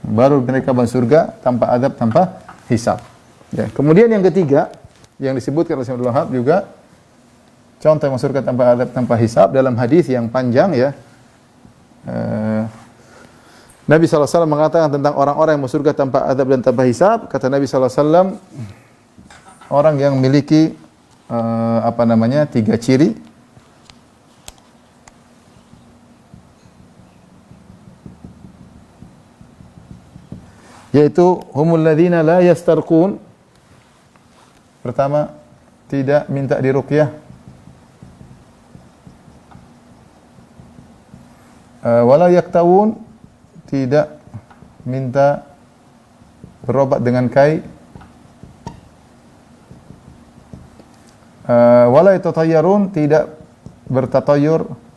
Baru mereka masuk surga tanpa azab, tanpa hisab. Ya. Kemudian yang ketiga yang disebutkan oleh Syekh Abdul Wahab juga contoh yang masuk surga tanpa azab, tanpa hisab dalam hadis yang panjang, ya. Nabi SAW mengatakan tentang orang-orang yang masuk surga tanpa azab dan tanpa hisab. Kata Nabi SAW, orang yang memiliki tiga ciri. Yaitu humul ladzina la yastarqun. Pertama, tidak minta diruqyah. Wala yaktawun, tidak minta berobat dengan kai. Wala yatatayyarun, tidak bertatayur.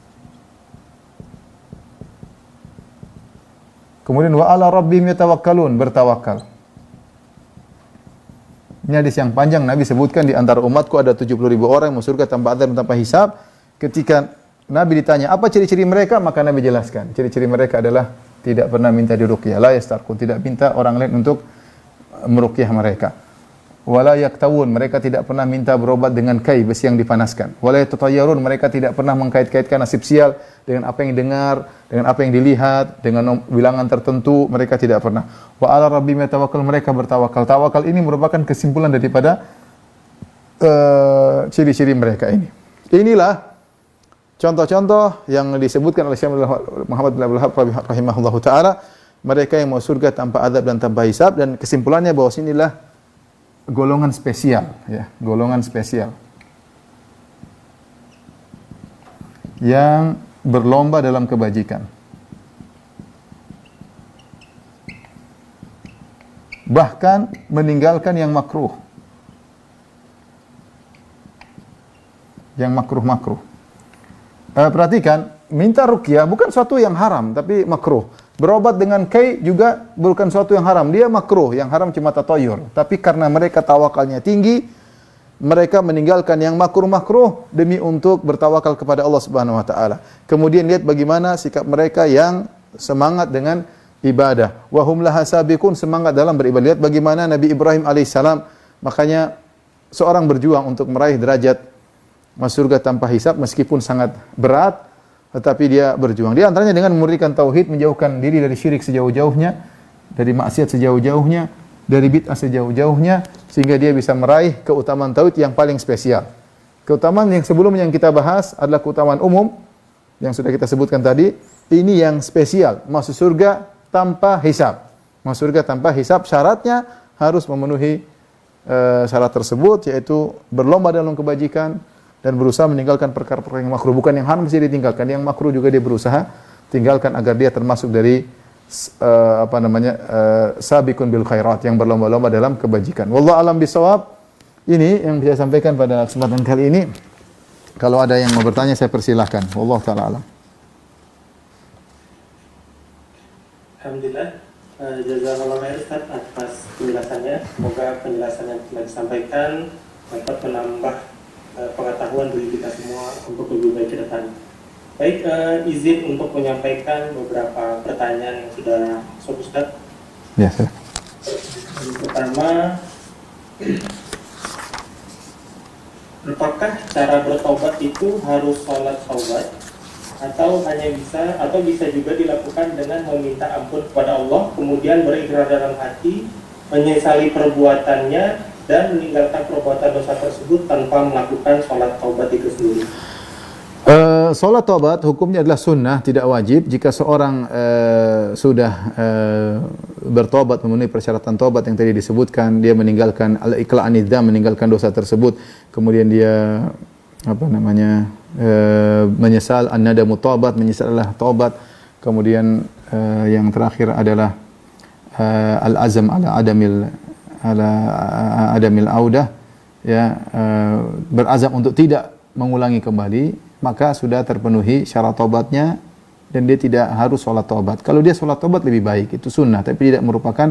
Kemudian wa ala rabbihim yatawakkalun, bertawakal. Ini hadis yang panjang. Nabi sebutkan di antara umatku ada 70.000 orang yang masuk surga tanpa azab, tanpa hisab. Ketika Nabi ditanya apa ciri-ciri mereka, maka Nabi jelaskan ciri-ciri mereka adalah tidak pernah minta diruqyah, la yastarqun, tidak minta orang lain untuk meruqyah mereka. Wala yaktawun, mereka tidak pernah minta berobat dengan kai, besi yang dipanaskan. Wala yatatayyarun, mereka tidak pernah mengkait-kaitkan nasib sial dengan apa yang dengar, dengan apa yang dilihat, dengan bilangan tertentu, mereka tidak pernah. Wa ala rabbihim yatawakkal, mereka bertawakal. Tawakal ini merupakan kesimpulan daripada ciri-ciri mereka ini. Inilah contoh-contoh yang disebutkan oleh Syekh Muhammad bin Abdul Wahhab rahimahullahu taala, mereka yang mau surga tanpa azab dan tanpa hisab, dan kesimpulannya bahwa inilah golongan spesial, ya, golongan spesial yang berlomba dalam kebajikan. Bahkan meninggalkan yang makruh. Yang makruh-makruh. Perhatikan, minta ruqyah bukan suatu yang haram, tapi makruh. Berobat dengan kai juga bukan suatu yang haram, dia makruh. Yang haram cuma tatoyur. Tapi karena mereka tawakalnya tinggi, mereka meninggalkan yang makruh-makruh demi untuk bertawakal kepada Allah Subhanahu wa taala. Kemudian lihat bagaimana sikap mereka yang semangat dengan ibadah. Wa hum laha sabiqun, semangat dalam beribadah. Lihat bagaimana Nabi Ibrahim alaihissalam, makanya seorang berjuang untuk meraih derajat masuk surga tanpa hisab meskipun sangat berat, tetapi dia berjuang. Di antaranya dengan memurnikan tauhid, menjauhkan diri dari syirik sejauh-jauhnya, dari maksiat sejauh-jauhnya, dari bid'ah sejauh-jauhnya, sehingga dia bisa meraih keutamaan tauhid yang paling spesial. Keutamaan yang sebelumnya yang kita bahas adalah keutamaan umum yang sudah kita sebutkan tadi. Ini yang spesial, masuk surga tanpa hisab. Masuk surga tanpa hisab, syaratnya harus memenuhi syarat tersebut, yaitu berlomba dalam kebajikan dan berusaha meninggalkan perkara-perkara yang makruh. Bukan yang haram mesti ditinggalkan, yang makruh juga dia berusaha tinggalkan agar dia termasuk dari sabiqun bil khairat, yang berlomba-lomba dalam kebajikan. Wallahu alam bisawab. Ini yang bisa saya sampaikan pada kesempatan kali ini. Kalau ada yang mau bertanya saya persilahkan. Wallahu taala alam. Alhamdulillah, jazakallahu khairan Ustaz atas penjelasannya. Semoga penjelasan yang telah disampaikan dapat menambah pengetahuan bagi kita semua untuk lebih baik ke depan. Baik, izin untuk menyampaikan beberapa pertanyaan yang sudah masuk Ustaz. Ya, saya. Yang pertama, apakah cara bertobat itu harus sholat taubat atau bisa juga dilakukan dengan meminta ampun kepada Allah, kemudian berikrar dalam hati, menyesali perbuatannya dan meninggalkan perbuatan dosa tersebut tanpa melakukan sholat taubat itu sendiri? Sholat taubat hukumnya adalah sunnah, tidak wajib. Jika seorang sudah bertobat, memenuhi persyaratan taubat yang tadi disebutkan, dia meninggalkan al-iqla' an-nidzam, meninggalkan dosa tersebut, kemudian dia menyesal, an-nadamu taubat, menyesal adalah taubat, kemudian yang terakhir adalah al-azam ala adamil audah, ya, berazam untuk tidak mengulangi kembali, maka sudah terpenuhi syarat taubatnya dan dia tidak harus sholat taubat. Kalau dia sholat taubat lebih baik, itu sunnah, tapi tidak merupakan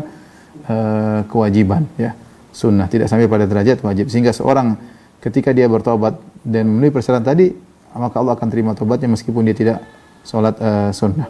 kewajiban, ya, sunnah, tidak sampai pada derajat wajib. Sehingga seorang ketika dia bertobat dan memenuhi persyaratan tadi, maka Allah akan terima taubatnya meskipun dia tidak sholat sunnah.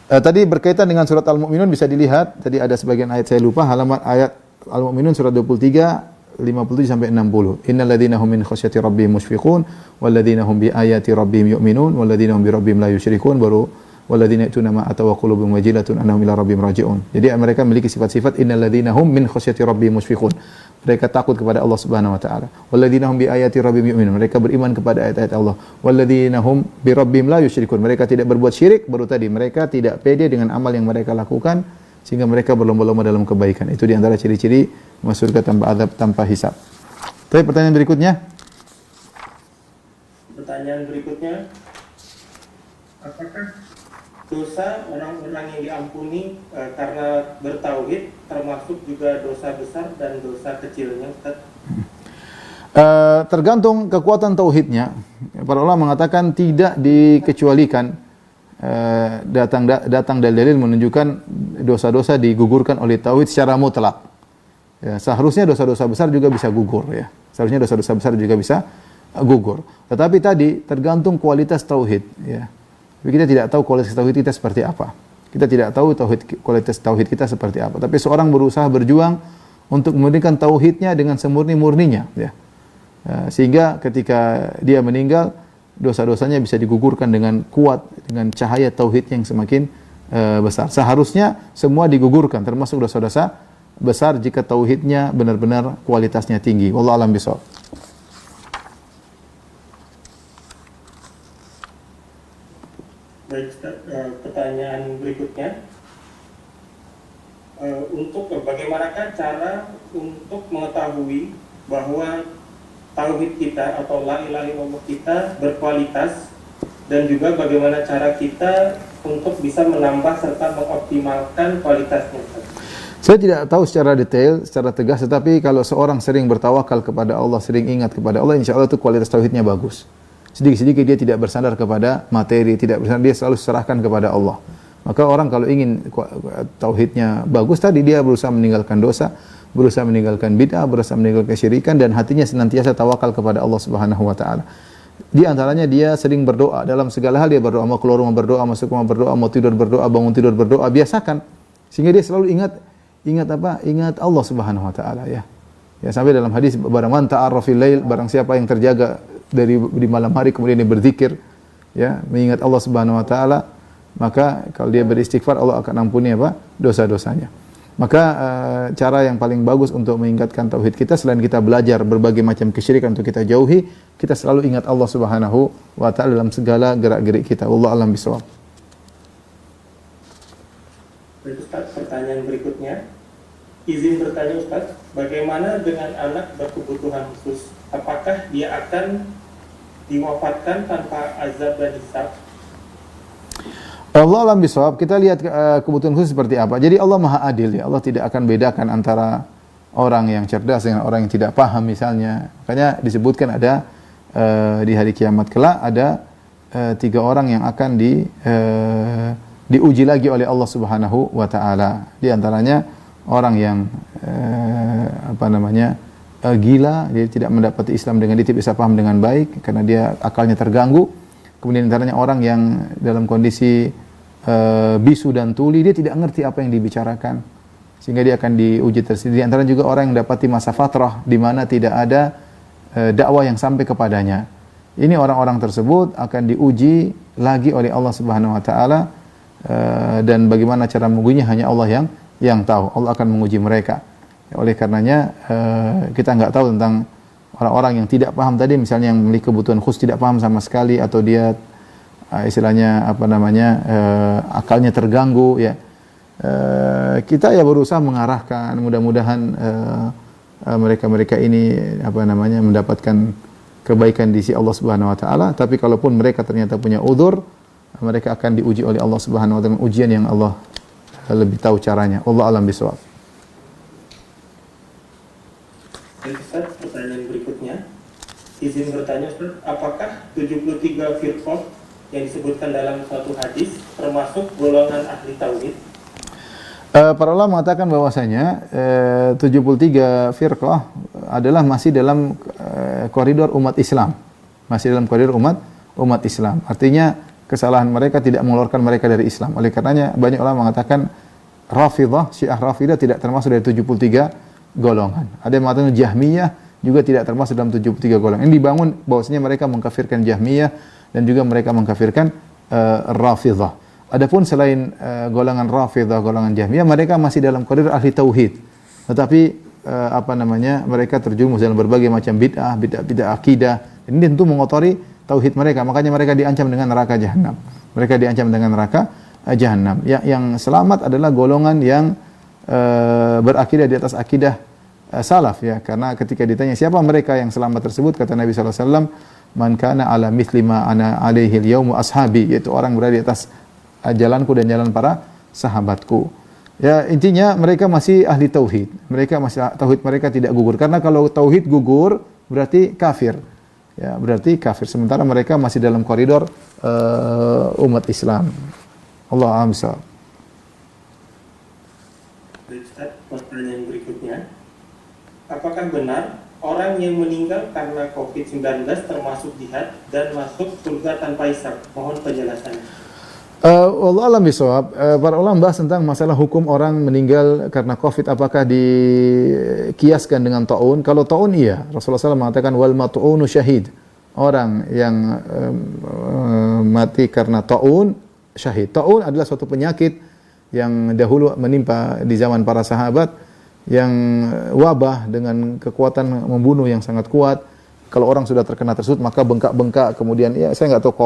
Tadi berkaitan dengan surat Al-Mu'minun bisa dilihat, tadi ada sebagian ayat saya lupa, halaman ayat Al-Mu'minun surat 23, 57 sampai 60. Innal ladzina hum min khasyati rabbihim mushfiqun wal ladzina hum bi ayati rabbihim yu'minun wal ladzina hum bi rabbihim la yusyrikun baru wal ladzina ya'tuna ma ataw qulubuhum wajilatun annahum ila rabbihim raji'un. Jadi mereka memiliki sifat-sifat innal ladzina hum min khasyati rabbihim mushfiqun. Mereka takut kepada Allah Subhanahu wa taala. Wal ladzina hum bi ayati rabbihim yu'minun. Mereka beriman kepada ayat-ayat Allah. Wal ladzina hum bi rabbihim la yusyrikun. Mereka tidak berbuat syirik, baru tadi mereka tidak pede dengan amal yang mereka lakukan sehingga mereka berlomba-lomba dalam kebaikan. Itu di antara ciri-ciri masuk surga tanpa azab, tanpa hisab. Tapi pertanyaan berikutnya? Pertanyaan berikutnya, apakah dosa orang-orang yang diampuni karena bertauhid termasuk juga dosa besar dan dosa kecilnya, Ustaz? Tergantung kekuatan tauhidnya. Para ulama mengatakan tidak dikecualikan. Datang dalil menunjukkan dosa-dosa digugurkan oleh tauhid secara mutlak. Ya, seharusnya dosa-dosa besar juga bisa gugur, ya. Seharusnya dosa-dosa besar juga bisa gugur. Tetapi tadi tergantung kualitas tauhid, ya. Tapi kita tidak tahu kualitas tauhid kita seperti apa. Kita tidak tahu kualitas tauhid kita seperti apa. Tapi seorang berusaha berjuang untuk memurnikan tauhidnya dengan semurni-murninya, ya. Sehingga ketika dia meninggal, dosa-dosanya bisa digugurkan dengan kuat, dengan cahaya tauhid yang semakin besar. Seharusnya semua digugurkan, termasuk dosa-dosa besar jika tauhidnya benar-benar kualitasnya tinggi. Wallahu a'lam bishawab. Baik, Ustaz. Pertanyaan berikutnya, untuk bagaimanakah cara untuk mengetahui bahwa tauhid kita atau la ilaha illallah kita berkualitas, dan juga bagaimana cara kita untuk bisa menambah serta mengoptimalkan kualitasnya, Ustaz? Saya tidak tahu secara detail, secara tegas, tetapi kalau seorang sering bertawakal kepada Allah, sering ingat kepada Allah, insya Allah itu kualitas tauhidnya bagus. Sedikit-sedikit dia tidak bersandar kepada materi, tidak bersandar, dia selalu serahkan kepada Allah. Maka orang kalau ingin tauhidnya bagus tadi, dia berusaha meninggalkan dosa, berusaha meninggalkan bid'ah, berusaha meninggalkan kesyirikan, dan hatinya senantiasa tawakal kepada Allah Subhanahu wa taala. Di antaranya dia sering berdoa, dalam segala hal dia berdoa, mau keluar rumah berdoa, masuk rumah berdoa, mau tidur berdoa, bangun tidur berdoa, biasakan. Sehingga dia selalu ingat apa? Ingat Allah Subhanahu wa taala, ya. Ya, sampai dalam hadis, barang man ta'arrafil lail, barang siapa yang terjaga di malam hari kemudian dia berzikir, ya, mengingat Allah Subhanahu wa taala, maka kalau dia beristighfar, Allah akan ampuni apa? Dosa-dosanya. Maka cara yang paling bagus untuk meningkatkan tauhid kita, selain kita belajar berbagai macam kesyirikan untuk kita jauhi, kita selalu ingat Allah Subhanahu wa taala dalam segala gerak-gerik kita. Wallahu a'lam bishawab. Baik, Ustaz, pertanyaan berikutnya. Izin bertanya, Ustaz, bagaimana dengan anak berkebutuhan khusus? Apakah dia akan diwafatkan tanpa azab dan hisab? Allah alam bisawab, kita lihat kebutuhan khusus seperti apa. Jadi Allah Maha Adil, ya. Allah tidak akan bedakan antara orang yang cerdas dengan orang yang tidak paham misalnya. Makanya disebutkan ada di hari kiamat kelak ada 3 orang yang akan diuji lagi oleh Allah Subhanahu wa taala. Di antaranya orang yang gila, dia tidak mendapati Islam dengan dia tidak bisa paham dengan baik karena dia akalnya terganggu. Kemudian antaranya orang yang dalam kondisi bisu dan tuli, dia tidak ngerti apa yang dibicarakan, sehingga dia akan diuji tersendiri. Antara juga orang yang dapati masa fatrah di mana tidak ada dakwah yang sampai kepadanya. Ini orang-orang tersebut akan diuji lagi oleh Allah Subhanahu wa taala, dan bagaimana cara mengujinya hanya Allah yang tahu. Allah akan menguji mereka. Oleh karenanya kita nggak tahu tentang orang-orang yang tidak paham tadi, misalnya yang memiliki kebutuhan khusus tidak paham sama sekali, atau dia istilahnya akalnya terganggu, ya. Kita ya berusaha mengarahkan, mudah-mudahan mereka ini mendapatkan kebaikan di sisi Allah Subhanahu wa taala. Tapi kalaupun mereka ternyata punya udzur, mereka akan diuji oleh Allah Subhanahu wa taala, ujian yang Allah lebih tahu caranya. Allah alam bisawab. Ustaz, pertanyaan berikutnya. Izin bertanya, Ustaz, apakah 73 firqah yang disebutkan dalam suatu hadis termasuk golongan ahli tauhid? Para ulama mengatakan bahwasanya 73 firqah adalah masih dalam koridor umat Islam. Masih dalam koridor umat Islam. Artinya kesalahan mereka tidak mengeluarkan mereka dari Islam. Oleh karenanya banyak ulama mengatakan Rafidhah, Syiah Rafidah tidak termasuk dari 73 golongan. Ada yang mengatakan Jahmiyah juga tidak termasuk dalam 73 golongan. Ini dibangun bahwasanya mereka mengkafirkan Jahmiyah dan juga mereka mengkafirkan Rafidhah. Adapun selain golongan Rafidhah, golongan Jahmiyah, mereka masih dalam koridor ahli tauhid. Tetapi mereka terjumus dalam berbagai macam bid'ah akidah. Ini tentu mengotori tauhid mereka. Makanya mereka diancam dengan neraka jahanam. Mereka diancam dengan neraka jahanam. Yang selamat adalah golongan yang berakidah di atas akidah salaf, ya. Karena ketika ditanya siapa mereka yang selamat tersebut, kata Nabi sallallahu alaihi wasallam, man kana ala mithli ma ana alaihi al-yaum ashabi, yaitu orang berada di atas jalanku dan jalan para sahabatku. Ya, intinya mereka masih ahli tauhid. Mereka masih tauhid mereka tidak gugur. Karena kalau tauhid gugur berarti kafir. Ya, berarti kafir. Sementara mereka masih dalam koridor umat Islam. Allah a'lam bishawab. Ustaz, pertanyaan berikutnya. Apakah benar orang yang meninggal karena COVID-19 termasuk jihad dan masuk surga tanpa hisab? Mohon penjelasannya. Wallahu a'lam bishawab. Para ulama bahas tentang masalah hukum orang meninggal karena Covid, apakah dikiaskan dengan taun? Kalau taun iya, Rasulullah SAW mengatakan wal mat'unu syahid. Orang yang mati karena taun syahid. Taun adalah suatu penyakit yang dahulu menimpa di zaman para sahabat, yang wabah dengan kekuatan membunuh yang sangat kuat. Kalau orang sudah terkena tersebut maka bengkak-bengkak, kemudian ya saya nggak tahu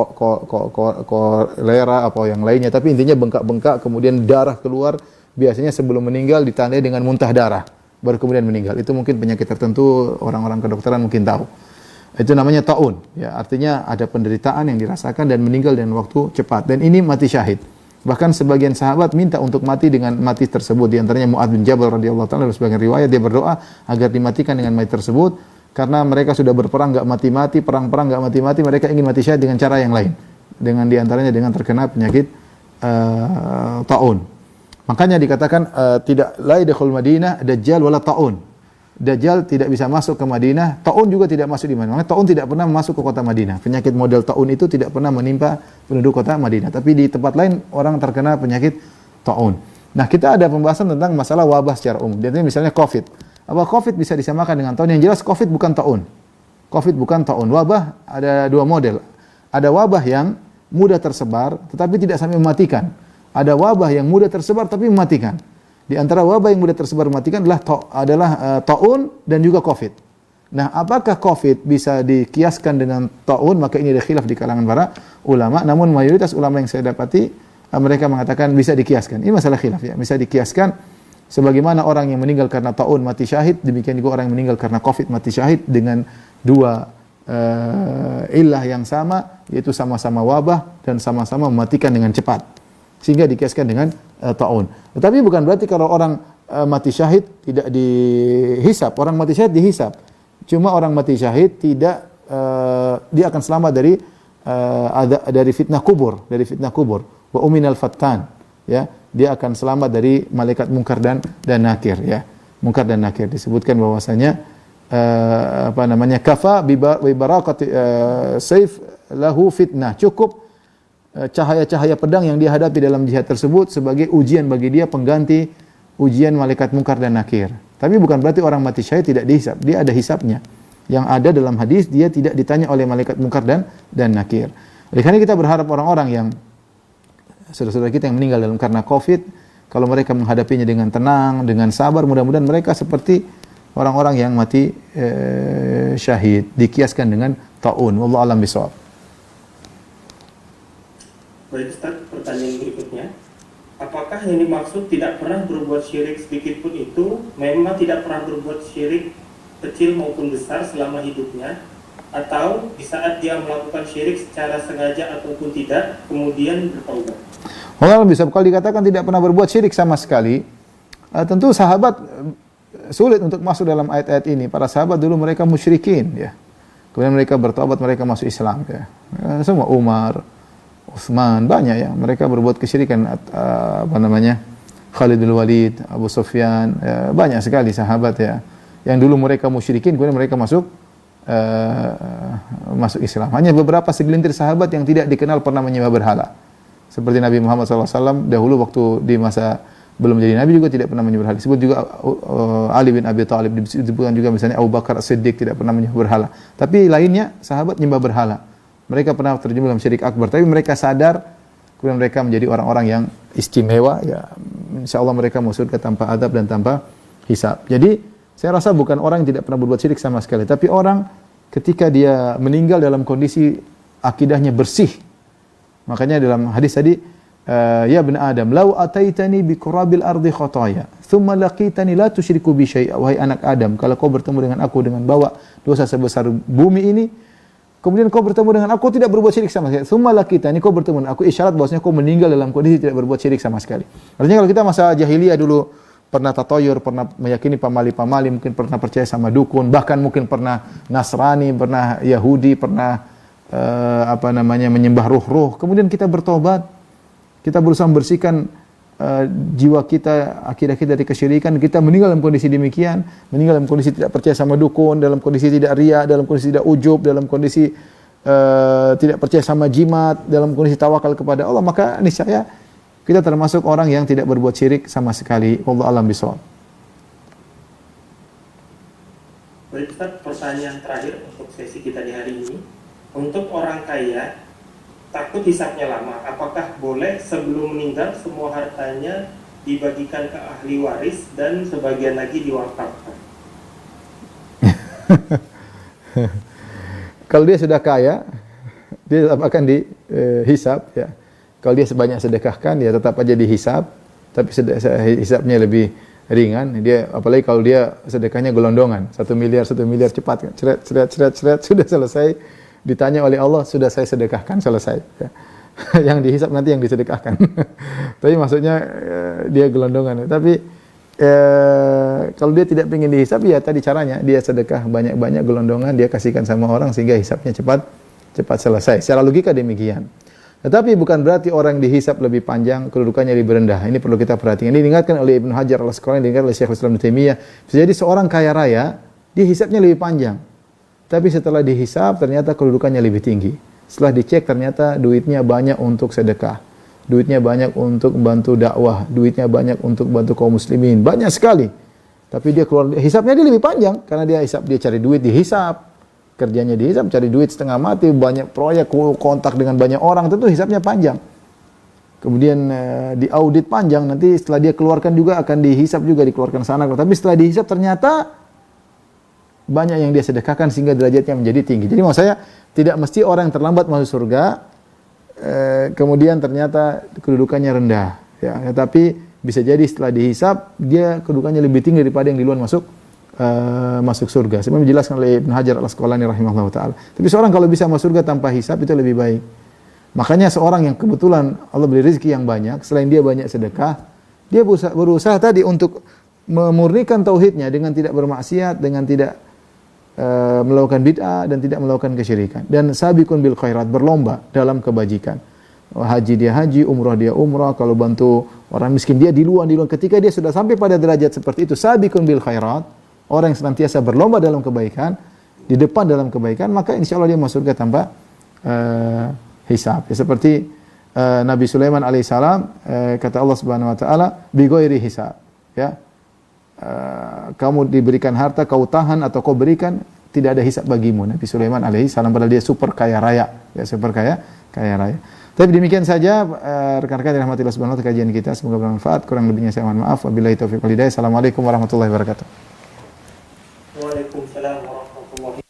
kolera apa yang lainnya, tapi intinya bengkak-bengkak, kemudian darah keluar, biasanya sebelum meninggal ditandai dengan muntah darah, baru kemudian meninggal. Itu mungkin penyakit tertentu, orang-orang kedokteran mungkin tahu. Itu namanya taun, ya artinya ada penderitaan yang dirasakan dan meninggal dengan waktu cepat, dan ini mati syahid. Bahkan sebagian sahabat minta untuk mati dengan mati tersebut, di antaranya Mu'adz bin Jabal radhiyallahu taala, dalam sebagian riwayat dia berdoa agar dimatikan dengan mati tersebut. Karena mereka sudah berperang nggak mati-mati, perang-perang nggak mati-mati, mereka ingin mati syahid dengan cara yang lain, dengan diantaranya dengan terkena penyakit taun. Makanya dikatakan tidak la yadkhul Madinah dajjal wala taun. Dajjal tidak bisa masuk ke Madinah, taun juga tidak masuk di mana. Taun tidak pernah masuk ke kota Madinah. Penyakit model taun itu tidak pernah menimpa penduduk kota Madinah, tapi di tempat lain orang terkena penyakit taun. Nah, kita ada pembahasan tentang masalah wabah secara umum. Jadi misalnya Covid. Apa Covid bisa disamakan dengan taun? Yang jelas Covid bukan taun. Covid bukan taun. Wabah ada dua model. Ada wabah yang mudah tersebar tetapi tidak sampai mematikan. Ada wabah yang mudah tersebar tapi mematikan. Di antara wabah yang mudah tersebar mematikan adalah taun dan juga Covid. Nah, apakah Covid bisa dikiaskan dengan taun? Maka ini ada khilaf di kalangan para ulama. Namun mayoritas ulama yang saya dapati mereka mengatakan bisa dikiaskan. Ini masalah khilaf ya. Bisa dikiaskan. Sebagaimana orang yang meninggal karena taun mati syahid, demikian juga orang yang meninggal karena Covid mati syahid dengan dua illah yang sama, yaitu sama-sama wabah dan sama-sama mematikan dengan cepat. Sehingga dikiaskan dengan taun. Tetapi bukan berarti kalau orang mati syahid tidak dihisap. Orang mati syahid dihisap. Cuma orang mati syahid tidak dia akan selamat dari fitnah kubur, Wa uminal fattan, ya. Dia akan selamat dari malaikat mungkar dan nakir, ya. Mungkar dan nakir disebutkan bahwasanya kafa bi barakati saif lahu fitnah. Cukup cahaya-cahaya pedang yang dia hadapi dalam jihad tersebut sebagai ujian bagi dia, pengganti ujian malaikat mungkar dan nakir. Tapi bukan berarti orang mati syahid tidak dihisab. Dia ada hisabnya. Yang ada dalam hadis dia tidak ditanya oleh malaikat mungkar dan nakir. Oleh karena kita berharap orang-orang yang saudara-saudara kita yang meninggal karena Covid, kalau mereka menghadapinya dengan tenang, dengan sabar, mudah-mudahan mereka seperti orang-orang yang mati syahid, dikiaskan dengan taun. Wallahu a'lam bishawab. Baik Ustaz, pertanyaan berikutnya. Apakah yang dimaksud tidak pernah berbuat syirik sedikit pun itu memang tidak pernah berbuat syirik kecil maupun besar selama hidupnya? Atau di saat dia melakukan syirik secara sengaja ataupun tidak, kemudian bertaubat? Allah bisa kalau dikatakan tidak pernah berbuat syirik sama sekali, tentu sahabat sulit untuk masuk dalam ayat-ayat ini. Para sahabat dulu mereka musyrikin, ya. Kemudian mereka bertaubat, mereka masuk Islam, ya. Semua Umar, Utsman, banyak ya. Mereka berbuat kesyirikan, Khalid bin Walid, Abu Sufyan, ya, banyak sekali sahabat ya. Yang dulu mereka musyrikin, kemudian mereka masuk Islam. Hanya beberapa segelintir sahabat yang tidak dikenal pernah menyembah berhala. Seperti Nabi Muhammad SAW dahulu waktu di masa belum menjadi Nabi juga tidak pernah menyembah berhala. Disebut juga Ali bin Abi Thalib, disebutkan juga misalnya Abu Bakar As-Siddiq tidak pernah menyembah berhala. Tapi lainnya sahabat menyembah berhala. Mereka pernah terjebak dalam syirik akbar, tapi mereka sadar, kemudian mereka menjadi orang-orang yang istimewa. Ya, insya Allah mereka masuk ke tanpa adab dan tanpa hisab. Jadi saya rasa bukan orang yang tidak pernah berbuat syirik sama sekali, tapi orang ketika dia meninggal dalam kondisi akidahnya bersih. Makanya dalam hadis tadi, ya ibn Adam, lau ataitani bi qurabil ardi khataya, thumma laqitani la tusyriku bi syai'a. Wahai anak Adam, kalau kau bertemu dengan aku dengan bawa dosa sebesar bumi ini, kemudian kau bertemu dengan aku tidak berbuat syirik sama sekali. Thumma laqitani, kau bertemu dengan aku, isyarat bahwasanya kau meninggal dalam kondisi tidak berbuat syirik sama sekali. Artinya kalau kita masa jahiliyah dulu pernah tatoyur, pernah meyakini pamali-pamali, mungkin pernah percaya sama dukun, bahkan mungkin pernah Nasrani, pernah Yahudi, pernah menyembah ruh-ruh. Kemudian kita bertobat, kita berusaha membersihkan jiwa kita, akidah kita dari kesyirikan. Kita meninggal dalam kondisi demikian, meninggal dalam kondisi tidak percaya sama dukun, dalam kondisi tidak riya, dalam kondisi tidak ujub, dalam kondisi tidak percaya sama jimat, dalam kondisi tawakal kepada Allah, maka niscaya kita termasuk orang yang tidak berbuat syirik sama sekali. Wallahu a'lam bishawab. Baik Ustaz, pertanyaan terakhir untuk sesi kita di hari ini. Untuk orang kaya, takut hisapnya lama, apakah boleh sebelum meninggal semua hartanya dibagikan ke ahli waris dan sebagian lagi diwakafkan? Kalau dia sudah kaya, dia tetap akan dihisap, ya. Kalau dia sebanyak sedekahkan, dia tetap aja dihisap, tapi hisapnya lebih ringan. Dia, apalagi kalau dia sedekahnya gelondongan, 1 miliar cepat, ceret, sudah selesai. Ditanya oleh Allah, sudah saya sedekahkan, selesai. Ya. Yang dihisap nanti yang disedekahkan. Tapi maksudnya dia gelondongan. Tapi kalau dia tidak ingin dihisap, ya tadi caranya, dia sedekah banyak-banyak gelondongan, dia kasihkan sama orang sehingga hisapnya cepat selesai. Secara logika demikian. Tetapi bukan berarti orang dihisap lebih panjang, kedudukannya lebih rendah. Ini perlu kita perhatikan. Ini diingatkan oleh Ibnu Hajar al-Asqalani, diingatkan oleh Syekhul Islam Ibnu Taimiyah. Bisa jadi seorang kaya raya, dia hisapnya lebih panjang. Tapi setelah dihisap, ternyata kedudukannya lebih tinggi. Setelah dicek, ternyata duitnya banyak untuk sedekah. Duitnya banyak untuk bantu dakwah. Duitnya banyak untuk bantu kaum muslimin. Banyak sekali. Tapi dia keluar, hisapnya dia lebih panjang. Karena dia cari duit, dihisap. Kerjanya dihisap, cari duit setengah mati. Banyak proyek, kontak dengan banyak orang. Tentu hisapnya panjang. Kemudian diaudit panjang. Nanti setelah dia keluarkan juga akan dihisap juga, dikeluarkan sana. Tapi setelah dihisap ternyata banyak yang dia sedekahkan sehingga derajatnya menjadi tinggi. Jadi maksud saya, tidak mesti orang yang terlambat masuk surga, kemudian ternyata kedudukannya rendah. Ya, tetapi bisa jadi setelah dihisap, dia kedudukannya lebih tinggi daripada yang duluan masuk surga. Sebagaimana dijelaskan oleh Ibnu Hajar al-Asqalani rahimahullah ta'ala. Tapi seorang kalau bisa masuk surga tanpa hisap, itu lebih baik. Makanya seorang yang kebetulan Allah beri rezeki yang banyak, selain dia banyak sedekah, dia berusaha tadi untuk memurnikan tauhidnya dengan tidak bermaksiat, dengan tidak melakukan bid'ah dan tidak melakukan kesyirikan. Dan sabiqun bil khairat, berlomba dalam kebajikan. Haji dia haji, umrah dia umrah, kalau bantu orang miskin dia di luar. Ketika dia sudah sampai pada derajat seperti itu, sabiqun bil khairat, orang yang senantiasa berlomba dalam kebaikan, di depan dalam kebaikan, maka insya Allah dia masuk surga tanpa hisab. Ya, seperti Nabi Sulaiman alaihissalam, kata Allah Subhanahu wa taala, bi ghairi hisab. Ya. Kamu diberikan harta, kau tahan atau kau berikan, tidak ada hisab bagimu. Nabi Sulaiman alaihissalam, padahal dia super kaya raya, ya, super kaya raya. Tapi demikian saja rekan-rekan yang dirahmati Allah Subhanahu wa taala, kajian kita, semoga bermanfaat. Kurang lebihnya saya mohon maaf. Wabillahi taufiq wal hidayah. Assalamualaikum warahmatullahi wabarakatuh. Waalaikumsalam warahmatullahi wabarakatuh.